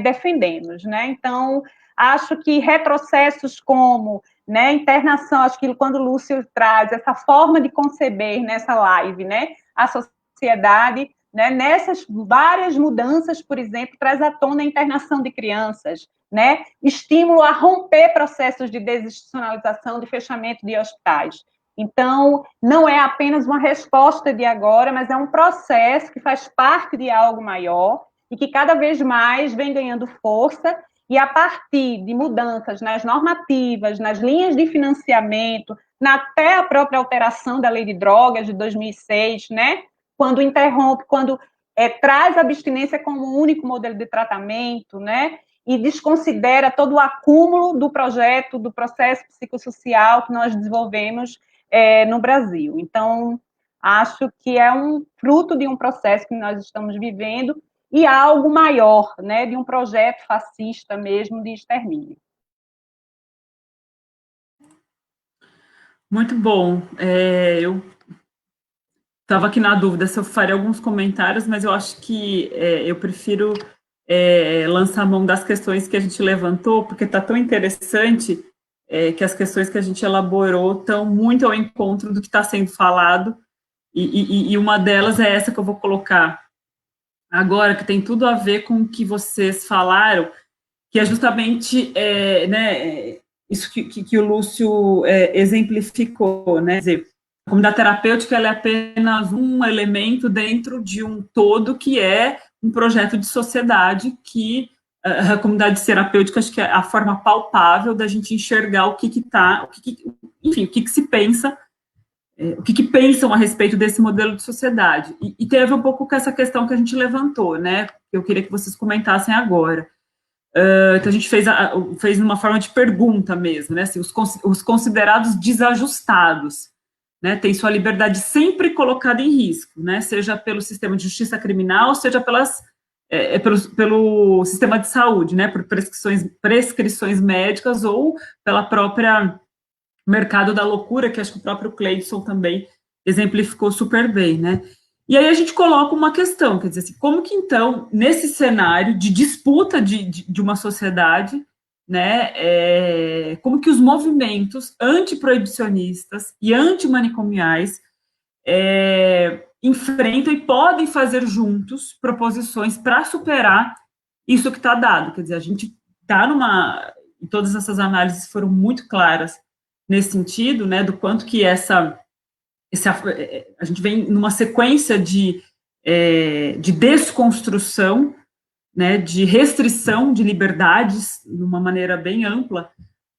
defendemos, né? Então, acho que retrocessos como, né, internação, acho que quando o Lúcio traz essa forma de conceber nessa live, né, a sociedade, né, nessas várias mudanças, por exemplo, traz à tona a internação de crianças, né, estímulo a romper processos de desinstitucionalização, de fechamento de hospitais. Então, não é apenas uma resposta de agora, mas é um processo que faz parte de algo maior e que cada vez mais vem ganhando força, e a partir de mudanças nas normativas, nas linhas de financiamento, até a própria alteração da lei de drogas de 2006, né, quando interrompe, quando traz a abstinência como o único modelo de tratamento, né, e desconsidera todo o acúmulo do projeto, do processo psicossocial que nós desenvolvemos no Brasil. Então, acho que é um fruto de um processo que nós estamos vivendo e algo maior, né, de um projeto fascista mesmo de extermínio. Muito bom. Eu estava aqui na dúvida se eu faria alguns comentários, mas eu acho que eu prefiro lançar a mão das questões que a gente levantou, porque está tão interessante que as questões que a gente elaborou estão muito ao encontro do que está sendo falado, e uma delas é essa que eu vou colocar agora, que tem tudo a ver com o que vocês falaram, que é justamente né, isso que o Lúcio exemplificou, né? Quer dizer, a comunidade terapêutica ela é apenas um elemento dentro de um todo que é um projeto de sociedade que a comunidade terapêutica, acho que é a forma palpável da gente enxergar o que está, enfim, o que se pensa, o que pensam a respeito desse modelo de sociedade. E teve um pouco com essa questão que a gente levantou, né? Que eu queria que vocês comentassem agora. Então, a gente fez numa forma de pergunta mesmo, né? Assim, os considerados desajustados, né? Tem sua liberdade sempre colocada em risco, né? Seja pelo sistema de justiça criminal, seja pelo sistema de saúde, né? Por prescrições médicas ou pela própria mercado da loucura, que acho que o próprio Cleidson também exemplificou super bem, né? E aí a gente coloca uma questão, quer dizer, assim, como que então, nesse cenário de disputa de uma sociedade, né, como que os movimentos antiproibicionistas e antimanicomiais enfrentam e podem fazer juntos proposições para superar isso que está dado, quer dizer, a gente está e todas essas análises foram muito claras nesse sentido, né, do quanto que a gente vem numa sequência de desconstrução, né, de restrição de liberdades, de uma maneira bem ampla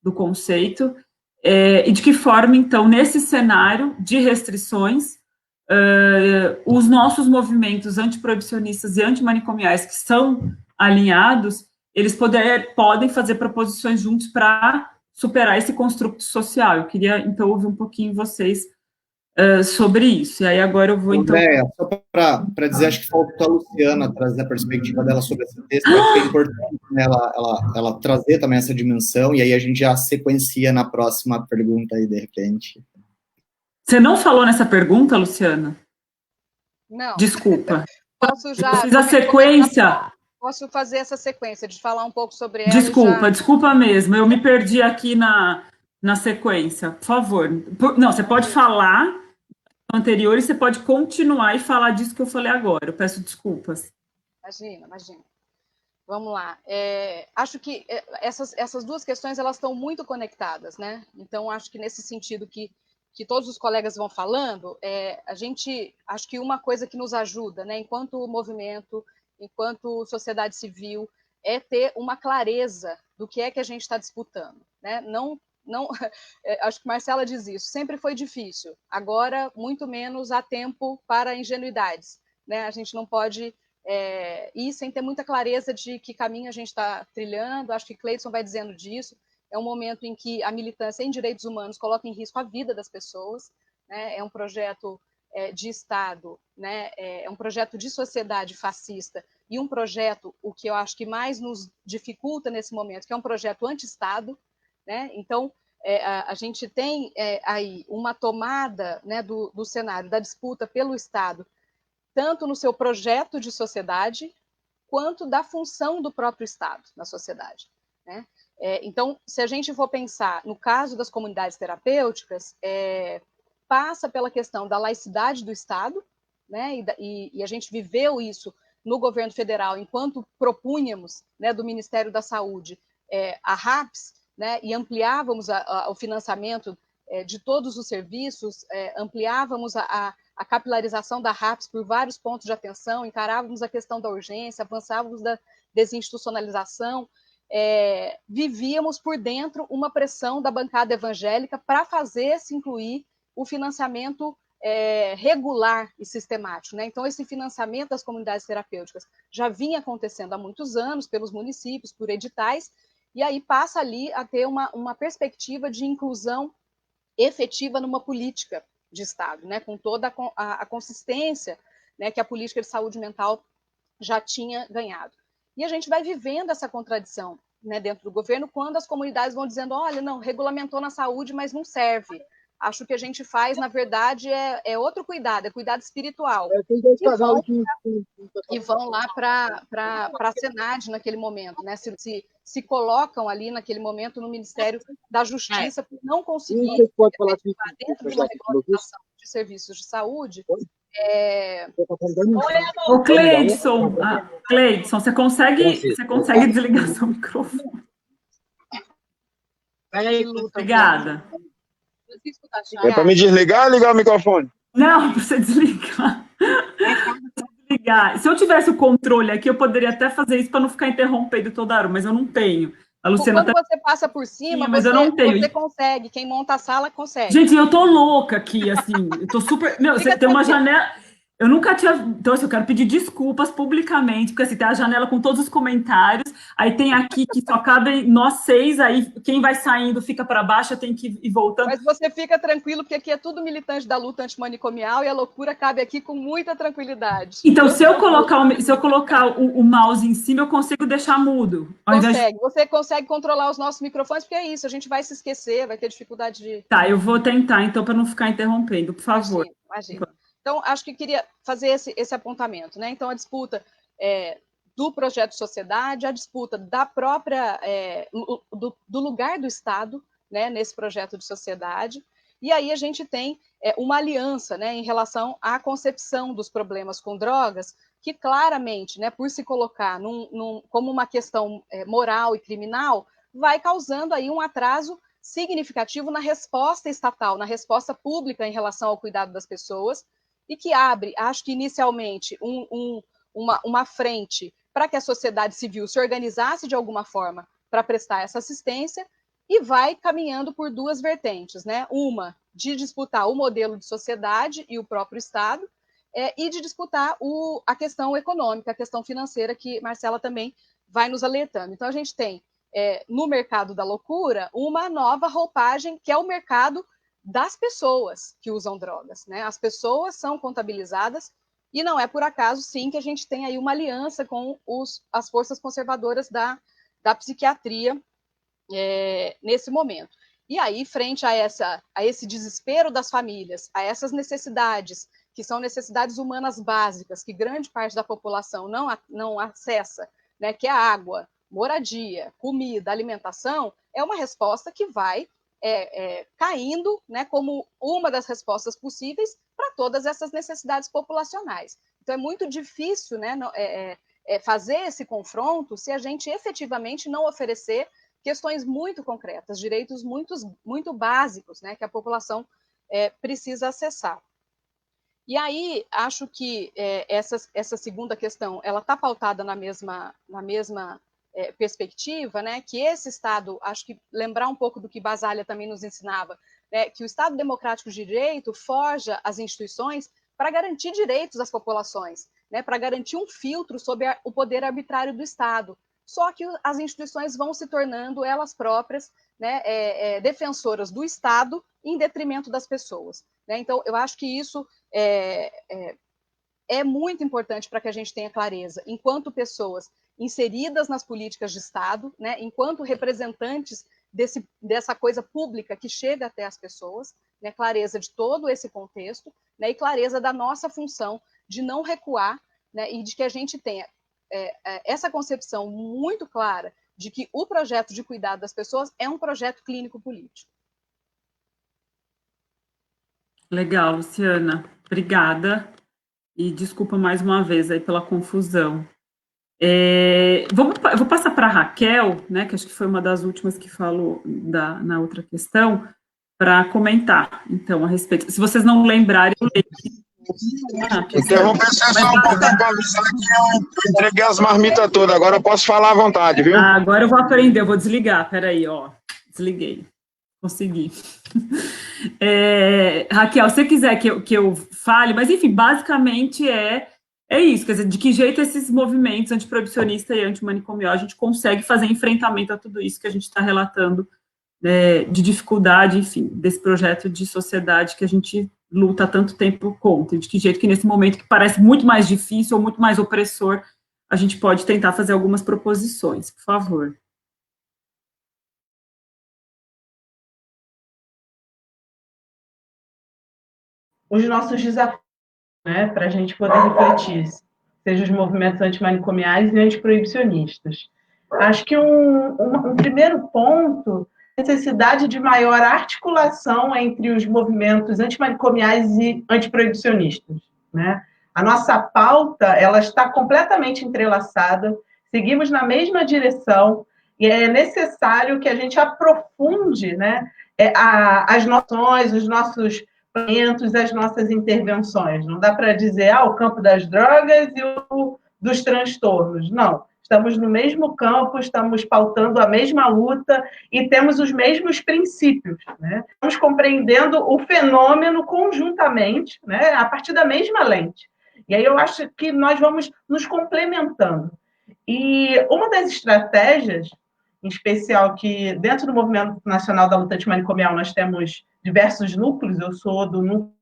do conceito, e de que forma, então, nesse cenário de restrições, os nossos movimentos antiproibicionistas e antimanicomiais que são alinhados, eles podem fazer proposições juntos para superar esse construto social. Eu queria, então, ouvir um pouquinho vocês sobre isso. E aí agora eu vou, Andréia, só para dizer, acho que faltou a Luciana trazer a perspectiva dela sobre esse texto, acho que é importante, né, ela trazer também essa dimensão, e aí a gente já sequencia na próxima pergunta aí, de repente. Você não falou nessa pergunta, Luciana? Não. Desculpa. Posso já... Eu fiz a sequência... Posso fazer essa sequência de falar um pouco sobre ela? Desculpa mesmo, eu me perdi aqui na sequência, por favor. Não, você pode falar no anterior e você pode continuar e falar disso que eu falei agora, eu peço desculpas. Imagina. Vamos lá. Acho que essas duas questões elas estão muito conectadas, né? Então, acho que nesse sentido que todos os colegas vão falando, acho que uma coisa que nos ajuda, né, enquanto movimento, enquanto sociedade civil, é ter uma clareza do que é que a gente está disputando, né? Não, acho que Marcela diz isso, sempre foi difícil, agora muito menos há tempo para ingenuidades, né? A gente não pode ir sem ter muita clareza de que caminho a gente está trilhando, acho que Cleidson vai dizendo disso, é um momento em que a militância em direitos humanos coloca em risco a vida das pessoas, né? É um projeto de Estado, né, é um projeto de sociedade fascista e um projeto, o que eu acho que mais nos dificulta nesse momento, que é um projeto anti-Estado, né? Então, a gente tem aí uma tomada, né, do cenário da disputa pelo Estado, tanto no seu projeto de sociedade, quanto da função do próprio Estado na sociedade, né? Então, se a gente for pensar no caso das comunidades terapêuticas, passa pela questão da laicidade do Estado, né? E a gente viveu isso no governo federal, enquanto propunhamos, né, do Ministério da Saúde a RAPS, né, e ampliávamos o financiamento de todos os serviços, ampliávamos a capilarização da RAPS por vários pontos de atenção, encarávamos a questão da urgência, avançávamos da desinstitucionalização, vivíamos por dentro uma pressão da bancada evangélica para fazer se incluir o financiamento regular e sistemático, né? Então, esse financiamento das comunidades terapêuticas já vinha acontecendo há muitos anos pelos municípios, por editais, e aí passa ali a ter uma perspectiva de inclusão efetiva numa política de Estado, né? Com toda a consistência, né, que a política de saúde mental já tinha ganhado. E a gente vai vivendo essa contradição, né, dentro do governo, quando as comunidades vão dizendo, olha, não, regulamentou na saúde, mas não serve. Acho que a gente faz, na verdade, é outro cuidado, é cuidado espiritual. E vão lá para a Senad naquele momento, né? Se colocam ali naquele momento no Ministério da Justiça por não conseguir efetivar dentro de uma regulamentação de serviços de saúde. Ô, Cleidson, você consegue desligar seu microfone? Obrigada. É para me desligar ou ligar o microfone? Não, para você desligar. Se eu tivesse o controle aqui, eu poderia até fazer isso para não ficar interrompendo toda hora, mas eu não tenho. A Luciana Quando você passa por cima, mas eu não tenho. Você consegue. Quem monta a sala consegue. Gente, eu tô louca aqui, assim. Eu tô super... Meu, você tem uma janela... Eu nunca tinha... Então, assim, eu quero pedir desculpas publicamente, porque, assim, tem a janela com todos os comentários, aí tem aqui que só cabem nós 6, aí quem vai saindo fica para baixo, eu tenho que ir voltando. Mas você fica tranquilo, porque aqui é tudo militante da luta antimanicomial e a loucura cabe aqui com muita tranquilidade. Então, se eu colocar o mouse em cima, eu consigo deixar mudo. Você consegue controlar os nossos microfones, porque é isso, a gente vai se esquecer, vai ter dificuldade de... Tá, eu vou tentar, então, para não ficar interrompendo, por favor. Imagina. Então, acho que queria fazer esse apontamento, né? Então, a disputa do projeto de sociedade, a disputa da própria, do lugar do Estado, né, nesse projeto de sociedade, e aí a gente tem uma aliança, né, em relação à concepção dos problemas com drogas, que claramente, né, por se colocar como uma questão moral e criminal, vai causando aí um atraso significativo na resposta estatal, na resposta pública em relação ao cuidado das pessoas, e que abre, acho que inicialmente, uma frente para que a sociedade civil se organizasse de alguma forma para prestar essa assistência, e vai caminhando por duas vertentes, né? Uma, de disputar o modelo de sociedade e o próprio Estado, e de disputar a questão econômica, a questão financeira, que Marcela também vai nos alertando. Então, a gente tem, no mercado da loucura, uma nova roupagem, que é o mercado das pessoas que usam drogas, né? As pessoas são contabilizadas, e não é por acaso, sim, que a gente tem aí uma aliança com as forças conservadoras da psiquiatria nesse momento. E aí, frente a esse desespero das famílias, a essas necessidades, que são necessidades humanas básicas, que grande parte da população não acessa, né? Que é água, moradia, comida, alimentação, é uma resposta que vai caindo, né, como uma das respostas possíveis para todas essas necessidades populacionais. Então, é muito difícil, né, fazer esse confronto se a gente efetivamente não oferecer questões muito concretas, direitos muito básicos, né, que a população precisa acessar. E aí, acho que essa segunda questão, ela está pautada na mesma perspectiva, né, que esse Estado, acho que lembrar um pouco do que Basaglia também nos ensinava, né, que o Estado democrático de direito forja as instituições para garantir direitos às populações, né, para garantir um filtro sobre o poder arbitrário do Estado. Só que as instituições vão se tornando elas próprias, né, defensoras do Estado em detrimento das pessoas, né? Então, eu acho que isso é muito importante para que a gente tenha clareza, enquanto pessoas inseridas nas políticas de Estado, né, enquanto representantes dessa coisa pública que chega até as pessoas, né, clareza de todo esse contexto, né, e clareza da nossa função de não recuar, né, e de que a gente tenha essa concepção muito clara de que o projeto de cuidado das pessoas é um projeto clínico-político. Legal, Luciana. Obrigada. E desculpa mais uma vez aí pela confusão. Eu vou passar para a Raquel, né, que acho que foi uma das últimas que falou na outra questão, para comentar, então, a respeito. Se vocês não lembrarem... Interromper só um pouquinho para avisar que eu entreguei as marmitas todas, agora eu posso falar à vontade, viu? Agora eu vou aprender, eu vou desligar, peraí, ó, desliguei, consegui. Raquel, se você quiser que eu fale, mas enfim, basicamente é isso, quer dizer, de que jeito esses movimentos antiproibicionista e antimanicomial a gente consegue fazer enfrentamento a tudo isso que a gente está relatando, de dificuldade, enfim, desse projeto de sociedade que a gente luta há tanto tempo contra, de que jeito que nesse momento que parece muito mais difícil ou muito mais opressor, a gente pode tentar fazer algumas proposições, por favor. Os nossos desafios, né, para a gente poder refletir, seja os movimentos antimanicomiais e antiproibicionistas. Acho que um primeiro ponto é a necessidade de maior articulação entre os movimentos antimanicomiais e antiproibicionistas, né? A nossa pauta, ela está completamente entrelaçada, seguimos na mesma direção, e é necessário que a gente aprofunde, né, as noções, os nossos planejamentos, as nossas intervenções. Não dá para dizer, o campo das drogas e o dos transtornos. Não. Estamos no mesmo campo, estamos pautando a mesma luta e temos os mesmos princípios, né? Estamos compreendendo o fenômeno conjuntamente, né, a partir da mesma lente. E aí eu acho que nós vamos nos complementando. E uma das estratégias, em especial que dentro do Movimento Nacional da Luta Antimanicomial nós temos diversos núcleos, eu sou do núcleo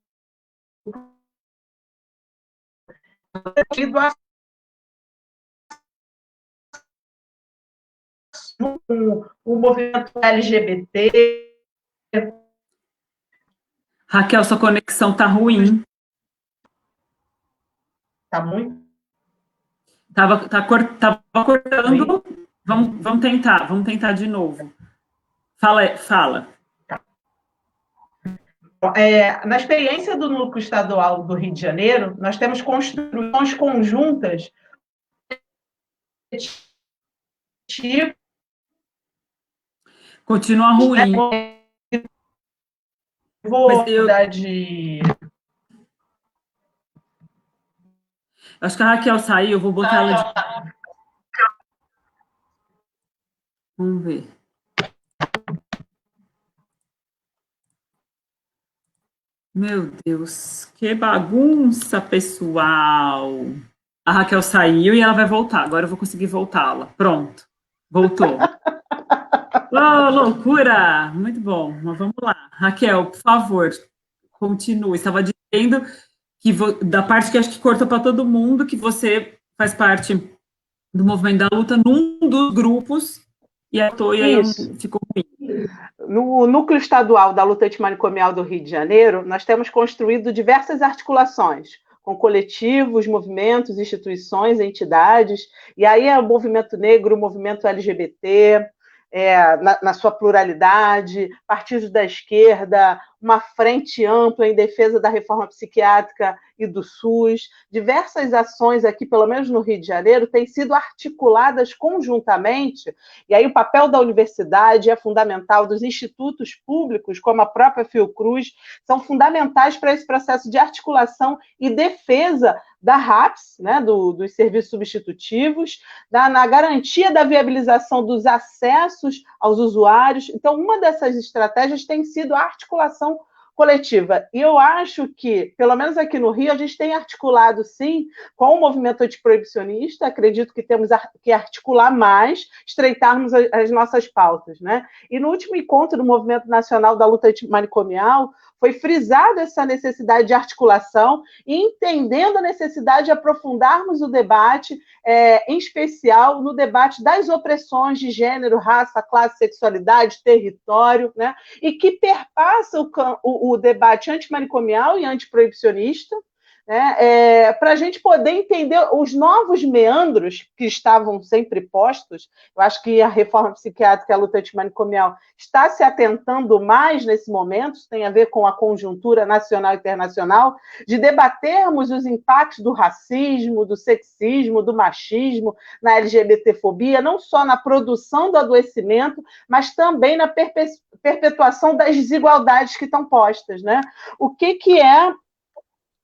o movimento LGBT. Raquel, sua conexão está ruim. Está muito? Tava cortando. Vamos tentar de novo. Fala. Tá. Na experiência do Núcleo Estadual do Rio de Janeiro, nós temos construções conjuntas tipo. Continua ruim. Vou mudar de... Acho que a Raquel saiu, eu vou botar ela de... Vamos ver. Meu Deus, que bagunça, pessoal. A Raquel saiu e ela vai voltar. Agora eu vou conseguir voltá-la. Pronto, voltou. Oh, loucura! Muito bom, mas vamos lá. Raquel, por favor, continue. Estava dizendo que da parte que acho que cortou para todo mundo, que você faz parte do movimento da luta num dos grupos, e aí ficou ruim. No Núcleo Estadual da Luta Antimanicomial do Rio de Janeiro, nós temos construído diversas articulações, com coletivos, movimentos, instituições, entidades, e aí é o movimento negro, o movimento LGBT, na sua pluralidade, partidos da esquerda, uma frente ampla em defesa da reforma psiquiátrica e do SUS. Diversas ações aqui, pelo menos no Rio de Janeiro, têm sido articuladas conjuntamente, e aí o papel da universidade é fundamental, dos institutos públicos, como a própria Fiocruz, são fundamentais para esse processo de articulação e defesa da RAPS, né, dos serviços substitutivos, na garantia da viabilização dos acessos aos usuários. Então, uma dessas estratégias tem sido a articulação coletiva. E eu acho que, pelo menos aqui no Rio, a gente tem articulado, sim, com o movimento antiproibicionista. Acredito que temos que articular mais, estreitarmos as nossas pautas, né? E no último encontro do Movimento Nacional da Luta Antimanicomial, foi frisada essa necessidade de articulação e entendendo a necessidade de aprofundarmos o debate, em especial no debate das opressões de gênero, raça, classe, sexualidade, território, né? E que perpassa o debate antimanicomial e antiproibicionista, né, para a gente poder entender os novos meandros que estavam sempre postos. Eu acho que a reforma psiquiátrica e a luta antimanicomial está se atentando mais nesse momento, isso tem a ver com a conjuntura nacional e internacional, de debatermos os impactos do racismo, do sexismo, do machismo, na LGBTfobia, não só na produção do adoecimento, mas também na perpetuação das desigualdades que estão postas, né? O que é,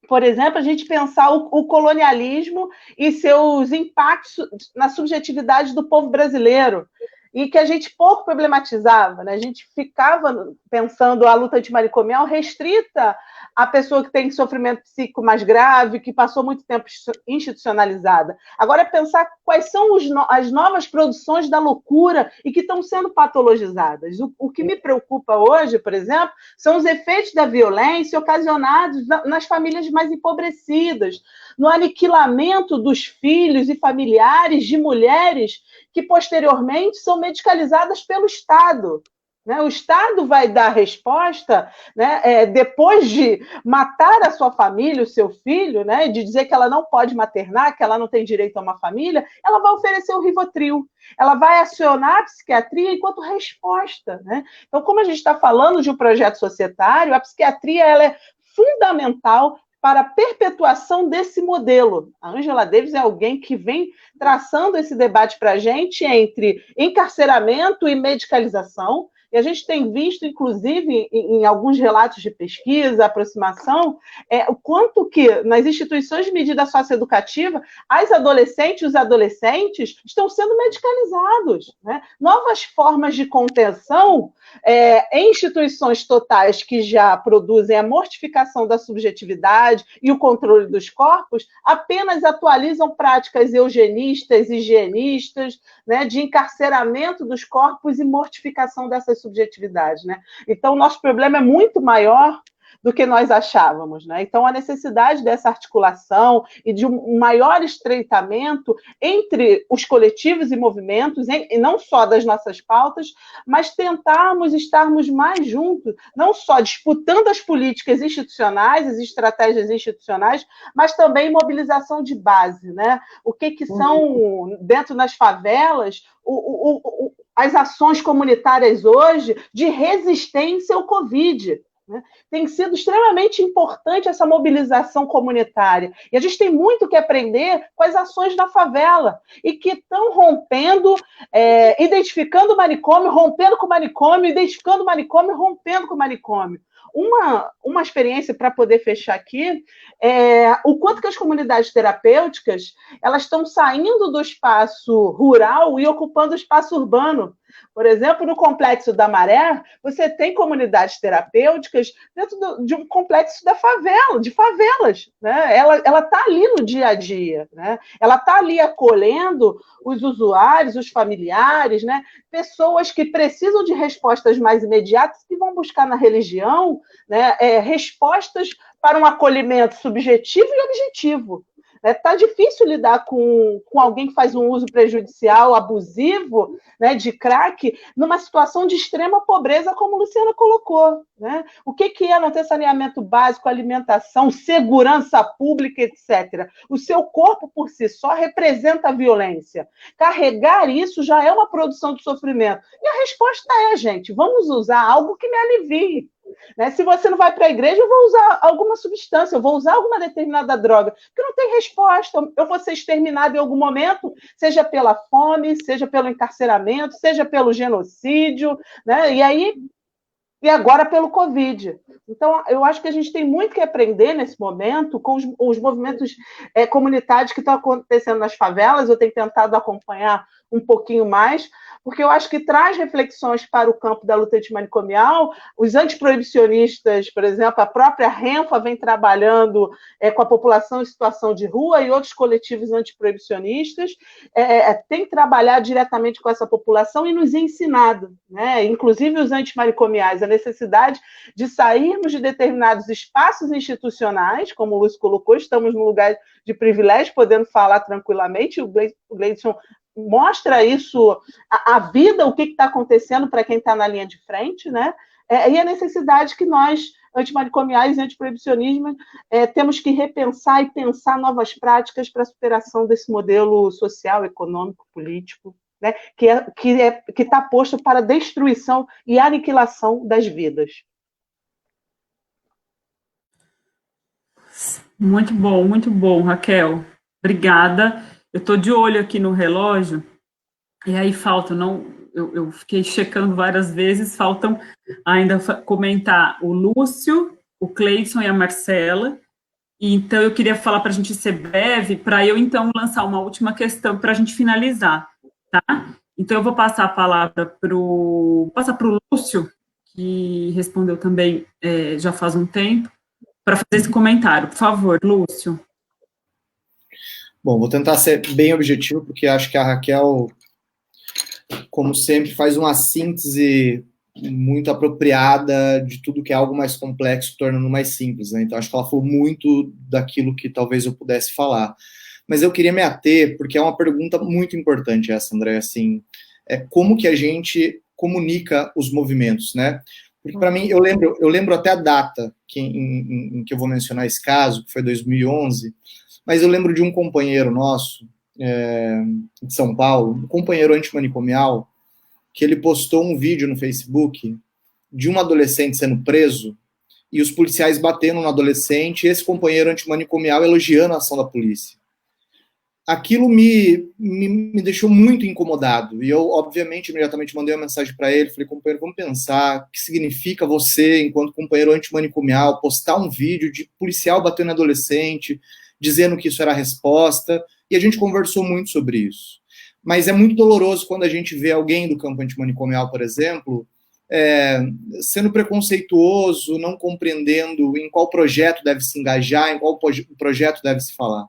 por exemplo, a gente pensar o colonialismo e seus impactos na subjetividade do povo brasileiro, e que a gente pouco problematizava, né? A gente ficava pensando a luta antimanicomial restrita à pessoa que tem sofrimento psíquico mais grave, que passou muito tempo institucionalizada. Agora, pensar quais são as novas produções da loucura e que estão sendo patologizadas. O que me preocupa hoje, por exemplo, são os efeitos da violência ocasionados nas famílias mais empobrecidas, no aniquilamento dos filhos e familiares de mulheres que, posteriormente, são medicalizadas pelo Estado. O Estado vai dar resposta, né, depois de matar a sua família, o seu filho, né, de dizer que ela não pode maternar, que ela não tem direito a uma família, ela vai oferecer o Rivotril. Ela vai acionar a psiquiatria enquanto resposta, né? Então, como a gente está falando de um projeto societário, a psiquiatria ela é fundamental para a perpetuação desse modelo. A Angela Davis é alguém que vem traçando esse debate para a gente entre encarceramento e medicalização, e a gente tem visto, inclusive, em alguns relatos de pesquisa, aproximação, o quanto que, nas instituições de medida socioeducativa, as adolescentes e os adolescentes estão sendo medicalizados, né? Novas formas de contenção em instituições totais que já produzem a mortificação da subjetividade e o controle dos corpos, apenas atualizam práticas eugenistas, higienistas, né, de encarceramento dos corpos e mortificação dessas subjetividades, né? Então, o nosso problema é muito maior do que nós achávamos, né? Então, a necessidade dessa articulação e de um maior estreitamento entre os coletivos e movimentos, e não só das nossas pautas, mas tentarmos estarmos mais juntos, não só disputando as políticas institucionais, as estratégias institucionais, mas também mobilização de base, né? O que são, dentro das favelas, as ações comunitárias hoje de resistência ao Covid. Tem sido extremamente importante essa mobilização comunitária. E a gente tem muito que aprender com as ações da favela, e que estão rompendo, identificando o manicômio, rompendo com o manicômio, identificando o manicômio, rompendo com o manicômio. Uma experiência para poder fechar aqui o quanto que as comunidades terapêuticas elas estão saindo do espaço rural e ocupando o espaço urbano. Por exemplo, no Complexo da Maré, você tem comunidades terapêuticas dentro de um complexo de favelas, né? Ela está ali no dia a dia, né? Ela está ali acolhendo os usuários, os familiares, né? Pessoas que precisam de respostas mais imediatas, que vão buscar na religião, né, respostas para um acolhimento subjetivo e objetivo. Está difícil lidar com alguém que faz um uso prejudicial, abusivo, né, de crack, numa situação de extrema pobreza, como a Luciana colocou, né? O que é não ter saneamento básico, alimentação, segurança pública, etc. O seu corpo, por si só, representa a violência. Carregar isso já é uma produção de sofrimento. E a resposta é, gente, vamos usar algo que me alivie. Né? Se você não vai para a igreja, eu vou usar alguma substância, eu vou usar alguma determinada droga, porque não tem resposta. Eu vou ser exterminado em algum momento, seja pela fome, seja pelo encarceramento, seja pelo genocídio, né? E agora pelo Covid. Então, eu acho que a gente tem muito que aprender nesse momento com os movimentos comunitários que estão acontecendo nas favelas. Eu tenho tentado acompanhar um pouquinho mais, porque eu acho que traz reflexões para o campo da luta antimanicomial. Os antiproibicionistas, por exemplo, a própria Renfa vem trabalhando com a população em situação de rua, e outros coletivos antiproibicionistas têm trabalhado diretamente com essa população e nos ensinado, né? Inclusive os antimanicomiais, a necessidade de sairmos de determinados espaços institucionais, como o Lúcio colocou, estamos num lugar de privilégio, podendo falar tranquilamente. O Gleidson mostra isso, a vida, o que está acontecendo para quem está na linha de frente, né? E a necessidade que nós, antimanicomiais e antiproibicionismo, temos que repensar e pensar novas práticas para a superação desse modelo social, econômico, político, né? Que está posto para a destruição e aniquilação das vidas. Muito bom, Raquel. Obrigada. Eu estou de olho aqui no relógio, e aí eu fiquei checando várias vezes, faltam ainda comentar o Lúcio, o Cleidson e a Marcela, e então eu queria falar para a gente ser breve, para eu então lançar uma última questão para a gente finalizar, tá? Então eu vou passar a palavra para o Lúcio, que respondeu também já faz um tempo, para fazer esse comentário. Por favor, Lúcio. Bom, vou tentar ser bem objetivo, porque acho que a Raquel, como sempre, faz uma síntese muito apropriada de tudo que é algo mais complexo, tornando mais simples, né? Então, acho que ela falou muito daquilo que talvez eu pudesse falar. Mas eu queria me ater, porque é uma pergunta muito importante essa, André, assim, como que a gente comunica os movimentos, né? Porque, para mim, eu lembro até a data em que eu vou mencionar esse caso, que foi 2011, mas eu lembro de um companheiro nosso, de São Paulo, um companheiro antimanicomial, que ele postou um vídeo no Facebook de um adolescente sendo preso e os policiais batendo no adolescente, e esse companheiro antimanicomial elogiando a ação da polícia. Aquilo me deixou muito incomodado, e eu, obviamente, imediatamente mandei uma mensagem para ele, falei, companheiro, vamos pensar o que significa você, enquanto companheiro antimanicomial, postar um vídeo de policial batendo no adolescente, dizendo que isso era a resposta, e a gente conversou muito sobre isso. Mas é muito doloroso quando a gente vê alguém do campo antimanicomial, por exemplo, sendo preconceituoso, não compreendendo em qual projeto deve se engajar, em qual projeto deve se falar.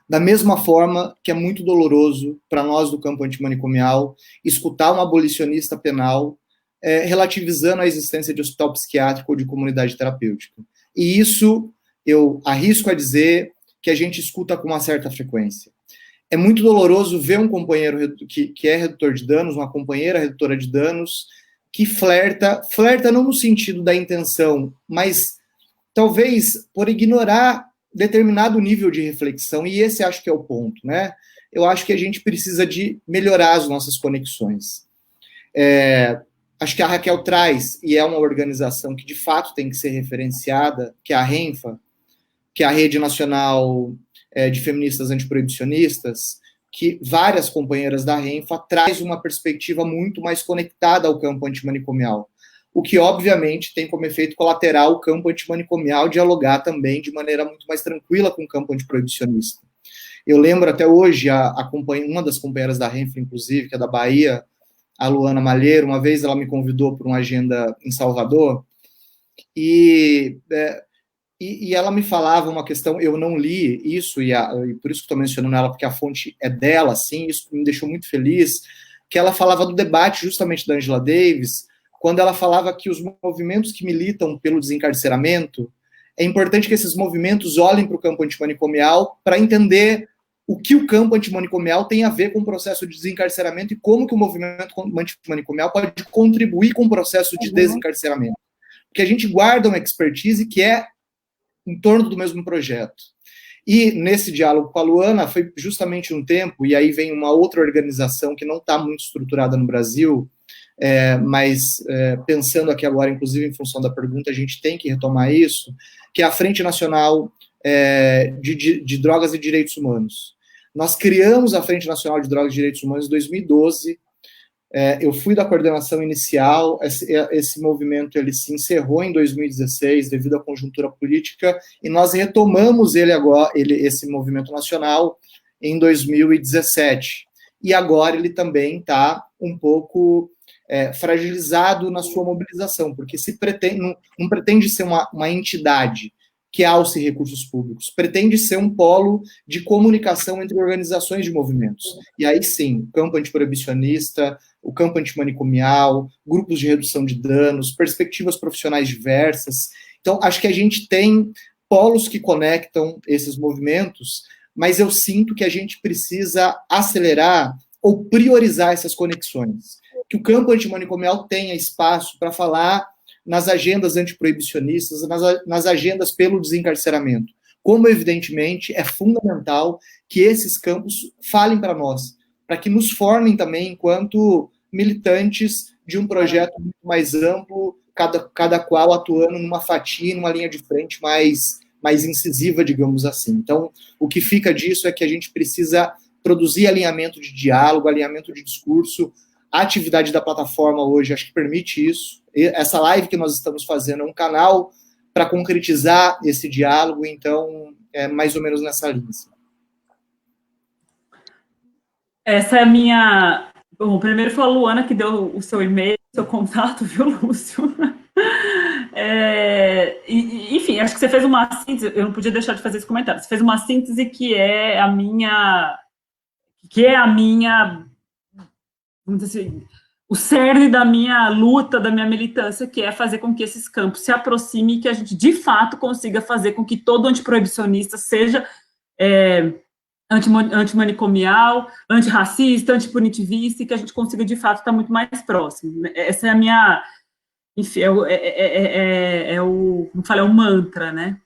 Da mesma forma que é muito doloroso para nós do campo antimanicomial escutar um abolicionista penal relativizando a existência de hospital psiquiátrico ou de comunidade terapêutica. E isso eu arrisco a dizer que a gente escuta com uma certa frequência. É muito doloroso ver um companheiro que é redutor de danos, uma companheira redutora de danos, que flerta não no sentido da intenção, mas talvez por ignorar determinado nível de reflexão, e esse acho que é o ponto, né? Eu acho que a gente precisa de melhorar as nossas conexões. Acho que a Raquel traz, e é uma organização que de fato tem que ser referenciada, que é a Renfa, que é a Rede Nacional de Feministas Antiproibicionistas, que várias companheiras da Renfa traz uma perspectiva muito mais conectada ao campo antimanicomial, o que, obviamente, tem como efeito colateral o campo antimanicomial dialogar também de maneira muito mais tranquila com o campo antiproibicionista. Eu lembro até hoje, uma das companheiras da Renfa, inclusive, que é da Bahia, a Luana Malheiro, uma vez ela me convidou para uma agenda em Salvador, e ela me falava uma questão, eu não li isso, e por isso que estou mencionando ela, porque a fonte é dela, assim, isso me deixou muito feliz, que ela falava do debate justamente da Angela Davis, quando ela falava que os movimentos que militam pelo desencarceramento, é importante que esses movimentos olhem para o campo antimanicomial para entender o que o campo antimanicomial tem a ver com o processo de desencarceramento e como que o movimento antimanicomial pode contribuir com o processo de desencarceramento. Porque a gente guarda uma expertise que é em torno do mesmo projeto. E nesse diálogo com a Luana, foi justamente um tempo, e aí vem uma outra organização que não está muito estruturada no Brasil, mas pensando aqui agora, inclusive em função da pergunta, a gente tem que retomar isso, que é a Frente Nacional de Drogas e Direitos Humanos. Nós criamos a Frente Nacional de Drogas e Direitos Humanos em 2012, eu fui da coordenação inicial, esse movimento ele se encerrou em 2016 devido à conjuntura política, e nós retomamos esse movimento nacional em 2017. E agora ele também está um pouco fragilizado na sua mobilização, porque não pretende ser uma entidade que alce recursos públicos, pretende ser um polo de comunicação entre organizações de movimentos. E aí sim, o campo antiproibicionista, o campo antimanicomial, grupos de redução de danos, perspectivas profissionais diversas. Então, acho que a gente tem polos que conectam esses movimentos, mas eu sinto que a gente precisa acelerar ou priorizar essas conexões. Que o campo antimanicomial tenha espaço para falar nas agendas antiproibicionistas, nas agendas pelo desencarceramento. Como, evidentemente, é fundamental que esses campos falem para nós, para que nos formem também enquanto militantes de um projeto muito mais amplo, cada qual atuando numa fatia, numa linha de frente mais incisiva, digamos assim. Então, o que fica disso é que a gente precisa produzir alinhamento de diálogo, alinhamento de discurso. A atividade da plataforma hoje acho que permite isso. Essa live que nós estamos fazendo é um canal para concretizar esse diálogo, então é mais ou menos nessa linha. Essa é a minha... Bom, primeiro foi a Luana que deu o seu e-mail, seu contato, viu, Lúcio? Enfim, acho que você fez uma síntese, eu não podia deixar de fazer esse comentário, você fez uma síntese que é a minha, vamos dizer assim, o cerne da minha luta, da minha militância, que é fazer com que esses campos se aproximem e que a gente, de fato, consiga fazer com que todo antiproibicionista seja antimanicomial, antirracista, antipunitivista, e que a gente consiga, de fato, estar muito mais próximo. Essa é a minha... Enfim, como fala, é o mantra, né?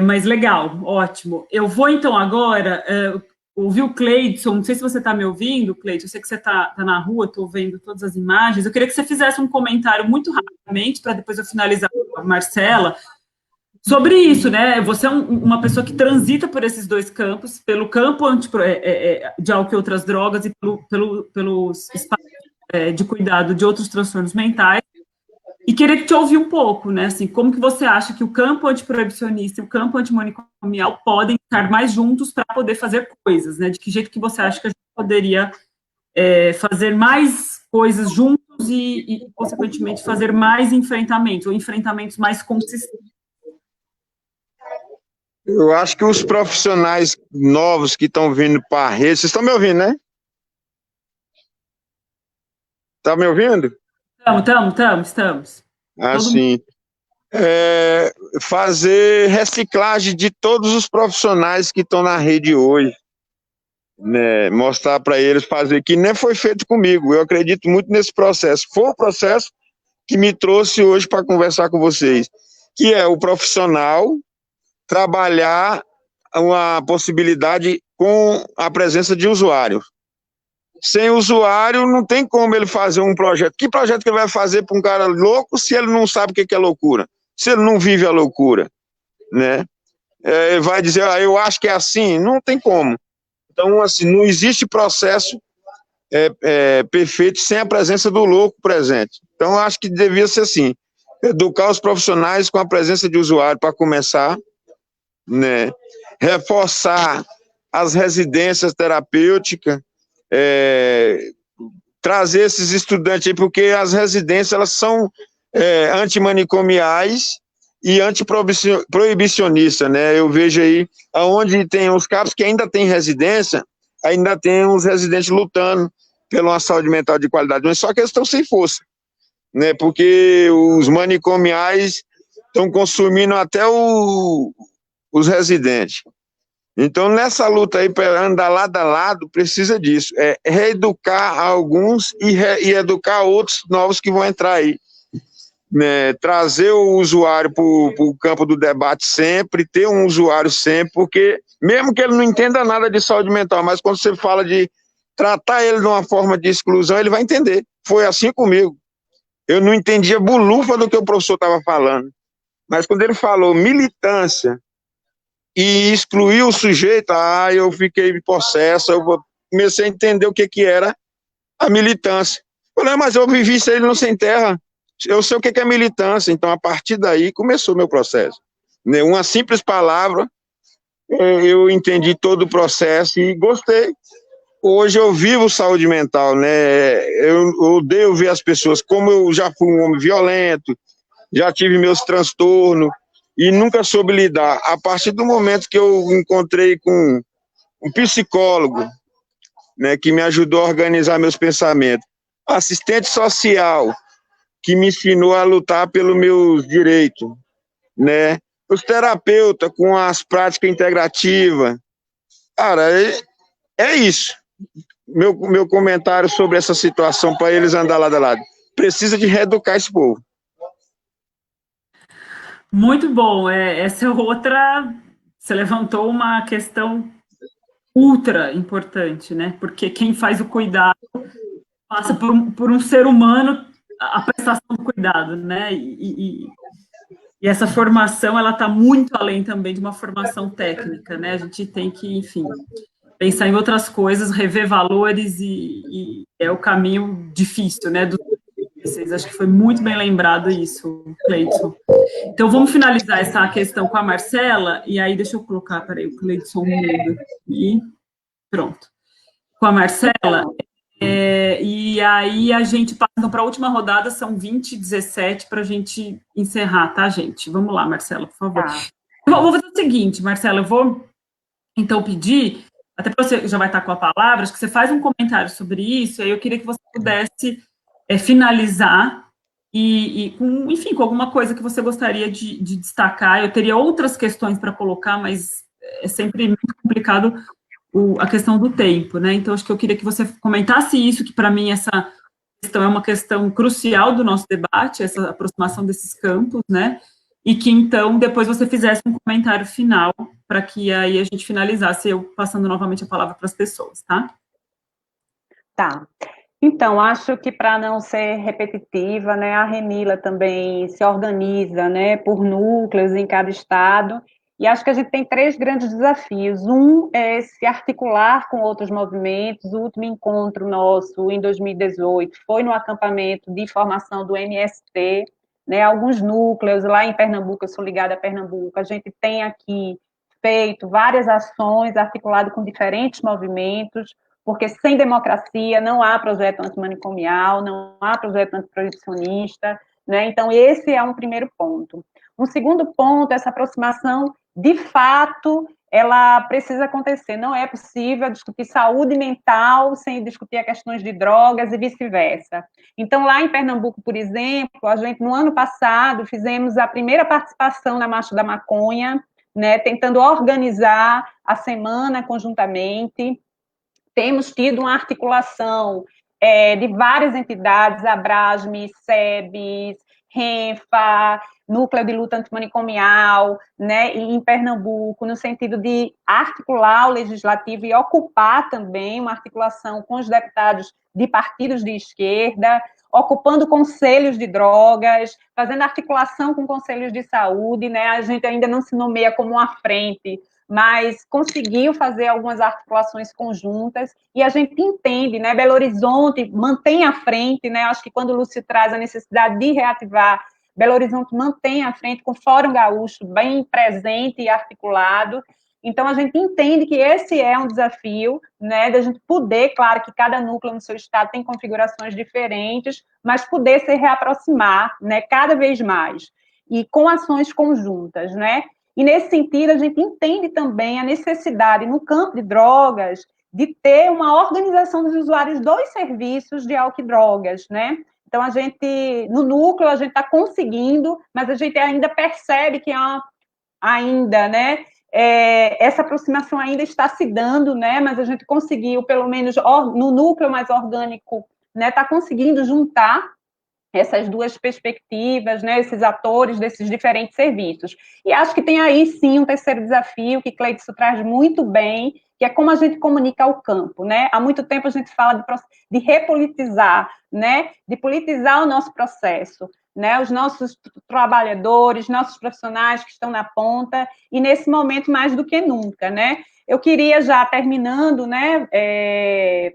Mas legal, ótimo. Eu vou, então, agora... ouvir o Cleidson, não sei se você está me ouvindo, Cleidson, eu sei que você está na rua, estou vendo todas as imagens, eu queria que você fizesse um comentário muito rapidamente, para depois eu finalizar com a Marcela, sobre isso, né, você é uma pessoa que transita por esses dois campos, pelo campo de álcool e outras drogas e pelos espaços de cuidado de outros transtornos mentais, e queria te ouvir um pouco, né, assim, como que você acha que o campo antiproibicionista e o campo antimanicomial podem estar mais juntos para poder fazer coisas, né, de que jeito que você acha que a gente poderia fazer mais coisas juntos e, consequentemente, fazer mais enfrentamentos, ou enfrentamentos mais consistentes? Eu acho que os profissionais novos que estão vindo para a rede, vocês estão me ouvindo, né? Está me ouvindo? Estamos. Assim, fazer reciclagem de todos os profissionais que estão na rede hoje, né? Mostrar para eles, fazer, que nem foi feito comigo, eu acredito muito nesse processo, foi o processo que me trouxe hoje para conversar com vocês, que é o profissional trabalhar uma possibilidade com a presença de usuários. Sem usuário, não tem como ele fazer um projeto. Que projeto que ele vai fazer para um cara louco se ele não sabe o que é loucura? Se ele não vive a loucura, né? Ele vai dizer, eu acho que é assim. Não tem como. Então, assim, não existe processo perfeito sem a presença do louco presente. Então, eu acho que devia ser assim. Educar os profissionais com a presença de usuário para começar, né? Reforçar as residências terapêuticas, trazer esses estudantes aí, porque as residências elas são antimanicomiais e antiproibicionistas, né? Eu vejo aí, onde tem os caras que ainda tem residência, ainda tem os residentes lutando pela uma saúde mental de qualidade, mas só que eles estão sem força, né? Porque os manicomiais estão consumindo até os residentes. Então, nessa luta aí, para andar lado a lado, precisa disso, reeducar alguns e educar outros novos que vão entrar aí, né? Trazer o usuário para o campo do debate sempre, ter um usuário sempre, porque mesmo que ele não entenda nada de saúde mental, mas quando você fala de tratar ele de uma forma de exclusão, ele vai entender. Foi assim comigo. Eu não entendia bulufa do que o professor estava falando, mas quando ele falou militância, e excluiu o sujeito, eu fiquei possesso, eu comecei a entender o que era a militância. Falei, mas eu vivi isso aí no Sem Terra, eu sei o que é militância, então a partir daí começou o meu processo. Uma simples palavra, eu entendi todo o processo e gostei, hoje eu vivo saúde mental, né? Eu odeio ver as pessoas, como eu já fui um homem violento, já tive meus transtornos e nunca soube lidar. A partir do momento que eu encontrei com um psicólogo, né, que me ajudou a organizar meus pensamentos, assistente social, que me ensinou a lutar pelos meus direitos, né? Os terapeutas com as práticas integrativas. Cara, é isso. Meu comentário sobre essa situação para eles andar lado a lado. Precisa de reeducar esse povo. Muito bom. Essa é outra. Você levantou uma questão ultra importante, né? Porque quem faz o cuidado passa por um ser humano a prestação do cuidado, né? E essa formação, ela está muito além também de uma formação técnica, né? A gente tem que, enfim, pensar em outras coisas, rever valores e é o caminho difícil, né? Vocês acho que foi muito bem lembrado isso, Cleidson. Então, vamos finalizar essa questão com a Marcela, e aí deixa eu colocar, peraí, o Cleidson muda aqui. Pronto. Com a Marcela, e aí a gente passa então, para a última rodada, são 20h17 para a gente encerrar, tá, gente? Vamos lá, Marcela, por favor. Tá. Vou fazer o seguinte, Marcela, eu vou então pedir, até para você já vai estar com a palavra, acho que você faz um comentário sobre isso, e aí eu queria que você pudesse finalizar e com, enfim, com alguma coisa que você gostaria de destacar. Eu teria outras questões para colocar, mas é sempre muito complicado a questão do tempo, né? Então, acho que eu queria que você comentasse isso, que para mim essa questão é uma questão crucial do nosso debate, essa aproximação desses campos, né? E que, então, depois você fizesse um comentário final, para que aí a gente finalizasse, eu passando novamente a palavra para as pessoas, tá? Tá. Então, acho que para não ser repetitiva, né, a Renila também se organiza, né, por núcleos em cada estado, e acho que a gente tem 3 grandes desafios. Um é se articular com outros movimentos. O último encontro nosso, em 2018, foi no acampamento de formação do MST, né, alguns núcleos lá em Pernambuco, eu sou ligada a Pernambuco, a gente tem aqui feito várias ações articuladas com diferentes movimentos, porque sem democracia não há projeto antimanicomial, não há projeto antiproibicionista, né? Então, esse é um primeiro ponto. Um segundo ponto, essa aproximação, de fato, ela precisa acontecer. Não é possível discutir saúde mental sem discutir as questões de drogas e vice-versa. Então, lá em Pernambuco, por exemplo, a gente, no ano passado, fizemos a primeira participação na Marcha da Maconha, né, tentando organizar a semana conjuntamente. Temos tido uma articulação de várias entidades, Abrasme, SEBS, RENFA, Núcleo de Luta Antimanicomial, né, em Pernambuco, no sentido de articular o legislativo e ocupar também uma articulação com os deputados de partidos de esquerda, ocupando conselhos de drogas, fazendo articulação com conselhos de saúde, né, a gente ainda não se nomeia como uma frente, mas conseguiu fazer algumas articulações conjuntas, e a gente entende, né, Belo Horizonte mantém à frente, né, acho que quando o Lúcio traz a necessidade de reativar, Belo Horizonte mantém à frente, com o Fórum Gaúcho bem presente e articulado, então a gente entende que esse é um desafio, né, da gente poder, claro que cada núcleo no seu estado tem configurações diferentes, mas poder se reaproximar, né, cada vez mais, e com ações conjuntas, né. E, nesse sentido, a gente entende também a necessidade, no campo de drogas, de ter uma organização dos usuários dos serviços de álcool e drogas, né? Então, a gente, no núcleo, a gente está conseguindo, mas a gente ainda percebe que ainda, né, essa aproximação ainda está se dando, né? Mas a gente conseguiu, pelo menos no núcleo mais orgânico, né, está conseguindo juntar essas duas perspectivas, né, esses atores desses diferentes serviços. E acho que tem aí, sim, um terceiro desafio, que Cleidson traz muito bem, que é como a gente comunica ao campo, né? Há muito tempo a gente fala de repolitizar, né, de politizar o nosso processo, né, os nossos trabalhadores, nossos profissionais que estão na ponta, e nesse momento mais do que nunca, né? Eu queria, já terminando, né,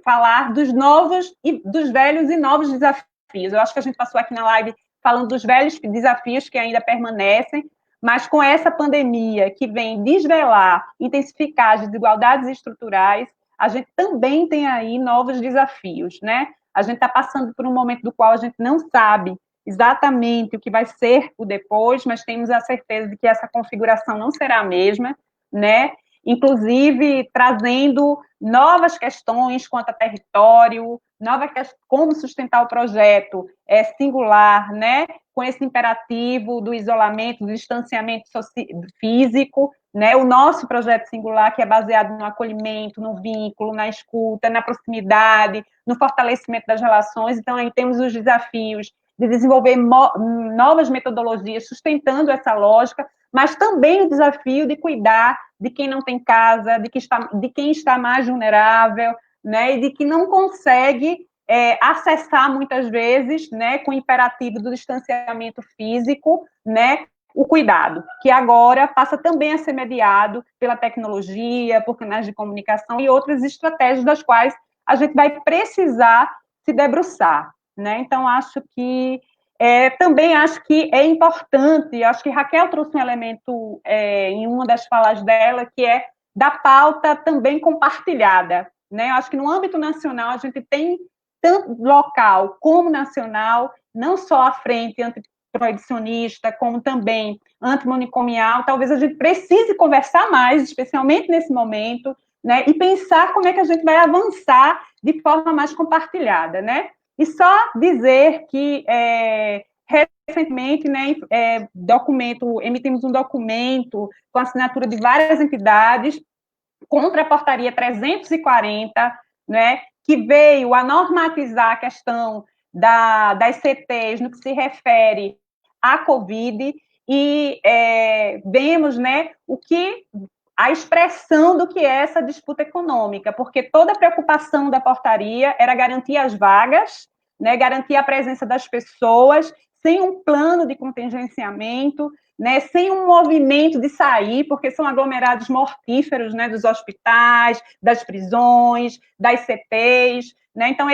falar dos novos, e dos velhos e novos desafios. Eu acho que a gente passou aqui na live falando dos velhos desafios que ainda permanecem, mas com essa pandemia que vem desvelar, intensificar as desigualdades estruturais, a gente também tem aí novos desafios, né? A gente está passando por um momento do qual a gente não sabe exatamente o que vai ser o depois, mas temos a certeza de que essa configuração não será a mesma, né? Inclusive trazendo novas questões quanto a território, como sustentar o projeto singular, né? Com esse imperativo do isolamento, do distanciamento físico, né? O nosso projeto singular, que é baseado no acolhimento, no vínculo, na escuta, na proximidade, no fortalecimento das relações. Então, aí temos os desafios de desenvolver novas metodologias sustentando essa lógica, mas também o desafio de cuidar de quem não tem casa, de quem está mais vulnerável, né, e de que não consegue acessar muitas vezes, né, com o imperativo do distanciamento físico, né, o cuidado, que agora passa também a ser mediado pela tecnologia, por canais de comunicação e outras estratégias das quais a gente vai precisar se debruçar, né? Então, também acho que é importante, acho que Raquel trouxe um elemento em uma das falas dela, que é da pauta também compartilhada, né? Acho que no âmbito nacional a gente tem tanto local como nacional, não só a frente antiproibicionista, como também antimanicomial. Talvez a gente precise conversar mais, especialmente nesse momento, né? E pensar como é que a gente vai avançar de forma mais compartilhada, né? E só dizer que recentemente, né, emitimos um documento com assinatura de várias entidades contra a portaria 340, né, que veio a normatizar a questão das CTs no que se refere à Covid, e vemos, né, a expressão do que é essa disputa econômica, porque toda a preocupação da portaria era garantir as vagas, né, garantir a presença das pessoas, sem um plano de contingenciamento, né, sem um movimento de sair, porque são aglomerados mortíferos, né, dos hospitais, das prisões, das CTs, né? Então,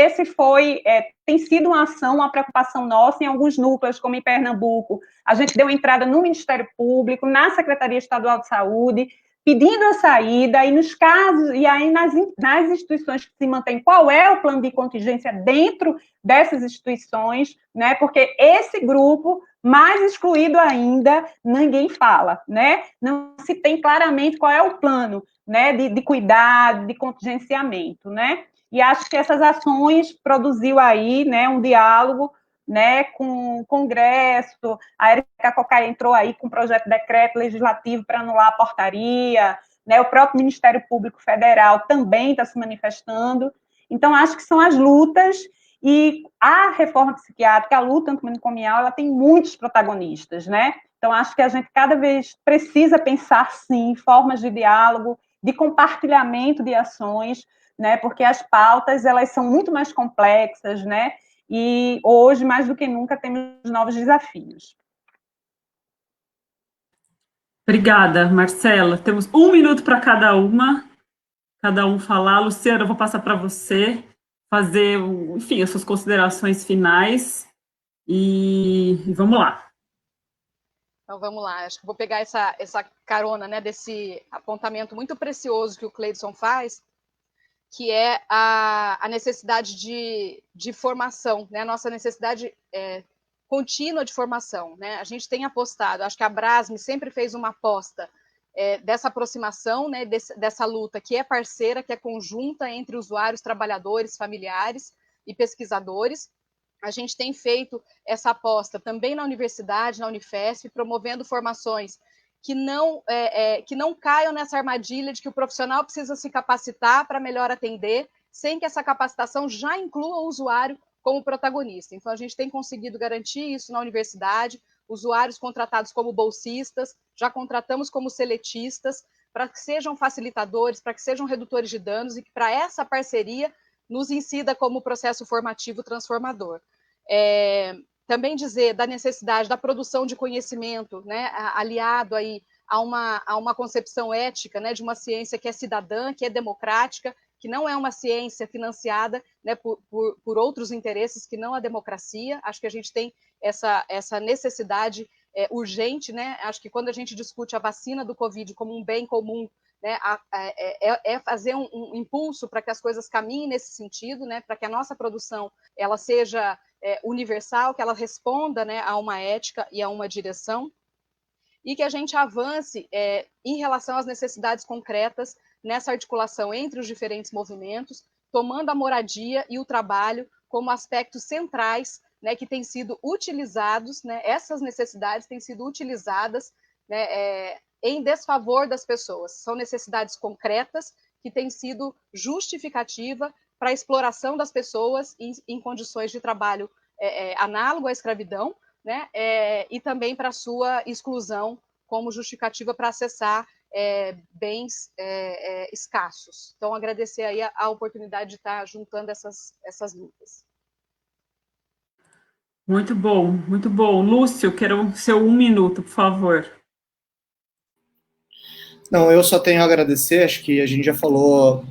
tem sido uma ação, uma preocupação nossa em alguns núcleos, como em Pernambuco. A gente deu entrada no Ministério Público, na Secretaria Estadual de Saúde, pedindo a saída, e nos casos, e aí nas instituições que se mantêm, qual é o plano de contingência dentro dessas instituições, né? Porque esse grupo, mais excluído ainda, ninguém fala, né? Não se tem claramente qual é o plano, né, de cuidado, de contingenciamento, né? E acho que essas ações produziu aí, né, um diálogo, né, com o Congresso. A Erika Cocai entrou aí com um projeto de decreto legislativo para anular a portaria, né, o próprio Ministério Público Federal também está se manifestando. Então, acho que são as lutas, e a reforma psiquiátrica, a luta antimanicomial, ela tem muitos protagonistas, né? Então, acho que a gente cada vez precisa pensar, sim, formas de diálogo, de compartilhamento de ações, né? Porque as pautas, elas são muito mais complexas, né? E hoje, mais do que nunca, temos novos desafios. Obrigada, Marcela. Temos 1 minuto para cada um falar. Luciana, eu vou passar para você fazer, enfim, as suas considerações finais, e vamos lá. Então, vamos lá. Acho que vou pegar essa carona, né, desse apontamento muito precioso que o Cleidson faz, que é a necessidade de formação, né, a nossa necessidade contínua de formação, né? A gente tem apostado, acho que a Brasme sempre fez uma aposta dessa aproximação, né, dessa luta que é parceira, que é conjunta entre usuários, trabalhadores, familiares e pesquisadores. A gente tem feito essa aposta também na universidade, na Unifesp, promovendo formações que não caiam nessa armadilha de que o profissional precisa se capacitar para melhor atender, sem que essa capacitação já inclua o usuário como protagonista. Então, a gente tem conseguido garantir isso na universidade, usuários contratados como bolsistas, já contratamos como seletistas, para que sejam facilitadores, para que sejam redutores de danos, e que para essa parceria nos incida como processo formativo transformador. Também dizer da necessidade da produção de conhecimento, né, aliado aí a uma concepção ética, né, de uma ciência que é cidadã, que é democrática, que não é uma ciência financiada, né, por outros interesses que não a democracia. Acho que a gente tem essa necessidade urgente, né? Acho que quando a gente discute a vacina do Covid como um bem comum né, fazer um impulso para que as coisas caminhem nesse sentido, né, para que a nossa produção ela seja universal, que ela responda, né, a uma ética e a uma direção, e que a gente avance em relação às necessidades concretas nessa articulação entre os diferentes movimentos, tomando a moradia e o trabalho como aspectos centrais, né, que têm sido utilizados, né, essas necessidades têm sido utilizadas, né, em desfavor das pessoas. São necessidades concretas que têm sido justificativa para a exploração das pessoas em condições de trabalho análogo à escravidão, né, e também para a sua exclusão como justificativa para acessar bens escassos. Então, agradecer aí a oportunidade de estar juntando essas lutas. Muito bom, muito bom. Lúcio, quero o seu 1 minuto, por favor. Não, eu só tenho a agradecer, acho que a gente já falou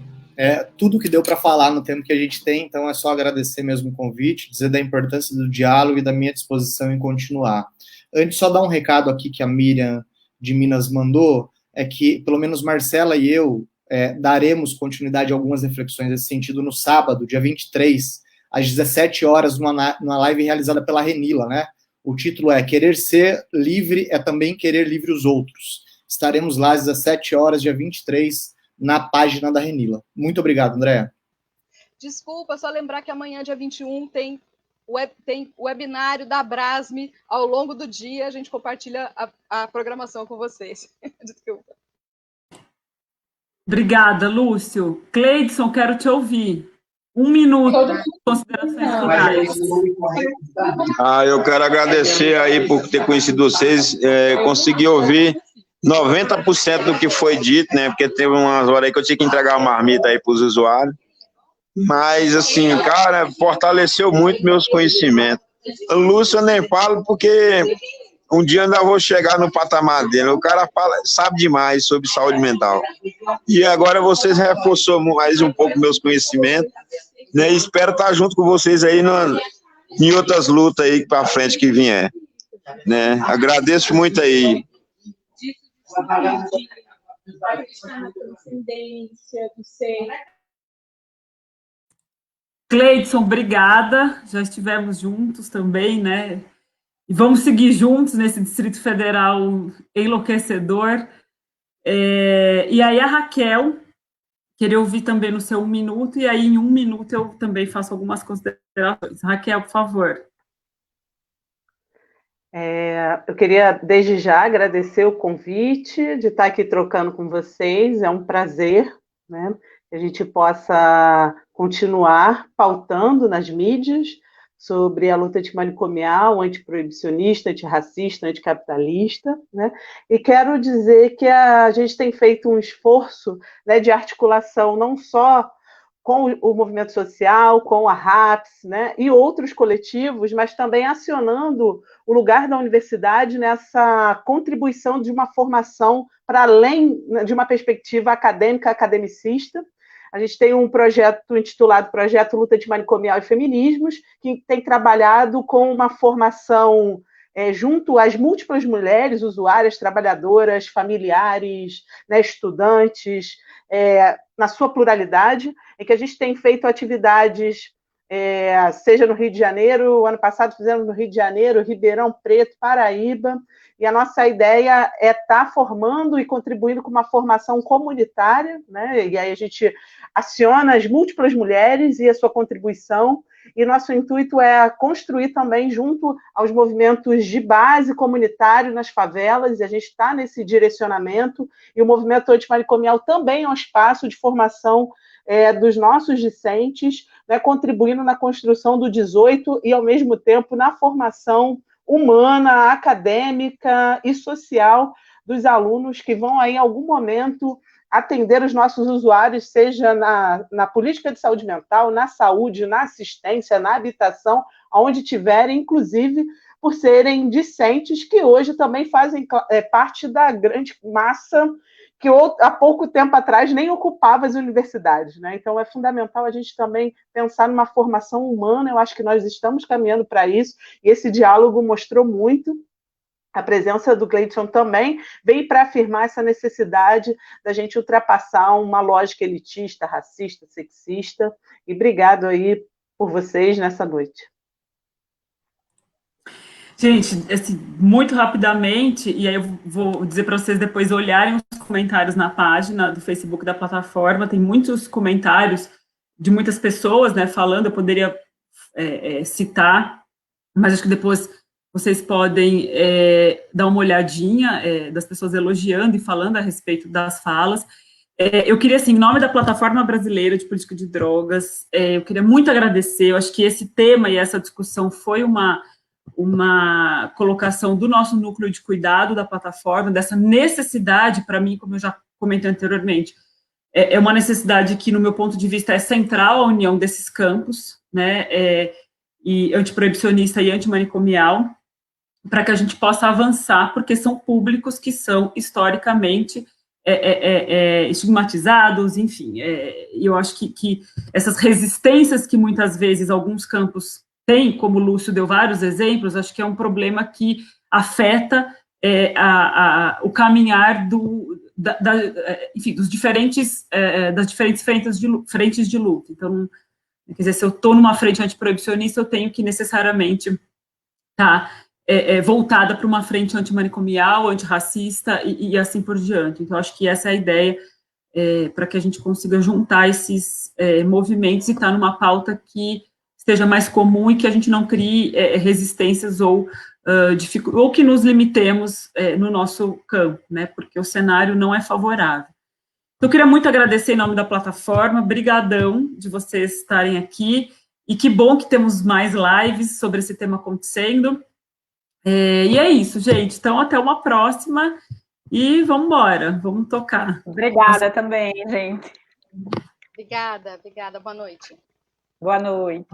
tudo que deu para falar no tempo que a gente tem, então é só agradecer mesmo o convite, dizer da importância do diálogo e da minha disposição em continuar. Antes, só dar um recado aqui que a Miriam de Minas mandou, é que pelo menos Marcela e eu daremos continuidade a algumas reflexões nesse sentido no sábado, dia 23, às 17 horas, numa live realizada pela Renila, né? O título é Querer Ser Livre é Também Querer Livre os Outros. Estaremos lá às 17 horas, dia 23, na página da Renila. Muito obrigado, Andréa. Desculpa, só lembrar que amanhã, dia 21, tem o webinário da Abrasme. Ao longo do dia, a gente compartilha a programação com vocês. Desculpa. Obrigada, Lúcio. Cleidson, quero te ouvir. 1 minuto, considerações finais. Eu quero agradecer aí por ter conhecido vocês, consegui ouvir 90% do que foi dito, né, porque teve umas horas aí que eu tinha que entregar uma marmita aí para os usuários, mas, assim, cara, fortaleceu muito meus conhecimentos. O Lúcio eu nem falo porque um dia eu ainda vou chegar no patamar dele, o cara sabe demais sobre saúde mental, e agora vocês reforçou mais um pouco meus conhecimentos, né, e espero estar junto com vocês aí em outras lutas aí para frente que vier, né, agradeço muito aí. Cleidson, obrigada. Já estivemos juntos também, né? E vamos seguir juntos nesse Distrito Federal enlouquecedor. E aí a Raquel, queria ouvir também no seu 1 minuto, e aí em 1 minuto eu também faço algumas considerações. Raquel, por favor. Eu queria, desde já, agradecer o convite de estar aqui trocando com vocês. É um prazer, né, que a gente possa continuar pautando nas mídias sobre a luta antimanicomial, antiproibicionista, antirracista, anticapitalista, né? E quero dizer que a gente tem feito um esforço, né, de articulação não só com o movimento social, com a RAPS, né, e outros coletivos, mas também acionando o lugar da universidade nessa contribuição de uma formação para além de uma perspectiva acadêmica, academicista. A gente tem um projeto intitulado Projeto Luta Antimanicomial e Feminismos, que tem trabalhado com uma formação junto às múltiplas mulheres usuárias, trabalhadoras, familiares, né, estudantes, na sua pluralidade, em que a gente tem feito atividades, seja no Rio de Janeiro, ano passado fizemos no Rio de Janeiro, Ribeirão Preto, Paraíba, e a nossa ideia é estar formando e contribuindo com uma formação comunitária, né? E aí a gente aciona as múltiplas mulheres e a sua contribuição, e nosso intuito é construir também junto aos movimentos de base comunitário nas favelas, e a gente está nesse direcionamento, e o movimento antimanicomial também é um espaço de formação dos nossos discentes, né, contribuindo na construção do 18 e, ao mesmo tempo, na formação humana, acadêmica e social dos alunos que vão, aí, em algum momento, atender os nossos usuários, seja na política de saúde mental, na saúde, na assistência, na habitação, onde tiverem, inclusive por serem discentes, que hoje também fazem parte da grande massa que há pouco tempo atrás nem ocupava as universidades, né? Então, é fundamental a gente também pensar numa formação humana. Eu acho que nós estamos caminhando para isso, e esse diálogo mostrou muito. A presença do Gleidson também veio para afirmar essa necessidade da gente ultrapassar uma lógica elitista, racista, sexista. E obrigado aí por vocês nessa noite. Gente, assim, muito rapidamente, e aí eu vou dizer para vocês depois olharem os comentários na página do Facebook da plataforma, tem muitos comentários de muitas pessoas, né, falando, eu poderia citar, mas acho que depois vocês podem dar uma olhadinha das pessoas elogiando e falando a respeito das falas. Eu queria, assim, em nome da Plataforma Brasileira de Política de Drogas, eu queria muito agradecer, eu acho que esse tema e essa discussão foi uma colocação do nosso núcleo de cuidado da plataforma, dessa necessidade, para mim, como eu já comentei anteriormente, é uma necessidade que, no meu ponto de vista, é central a união desses campos, né, e antiproibicionista e antimanicomial, para que a gente possa avançar, porque são públicos que são, historicamente, estigmatizados, enfim, eu acho que essas resistências que, muitas vezes, alguns campos têm, como o Lúcio deu vários exemplos, acho que é um problema que afeta o caminhar enfim, das diferentes frentes de luta. Então, quer dizer, se eu estou numa frente antiproibicionista, eu tenho que necessariamente estar voltada para uma frente antimanicomial, antirracista e assim por diante. Então, acho que essa é a ideia para que a gente consiga juntar esses movimentos e estar numa pauta que esteja mais comum e que a gente não crie resistências ou que nos limitemos no nosso campo, né, porque o cenário não é favorável. Então, eu queria muito agradecer em nome da plataforma, brigadão de vocês estarem aqui, e que bom que temos mais lives sobre esse tema acontecendo. E é isso, gente. Então, até uma próxima, e vamos embora, vamos tocar. Obrigada também, gente. Obrigada, boa noite. Boa noite.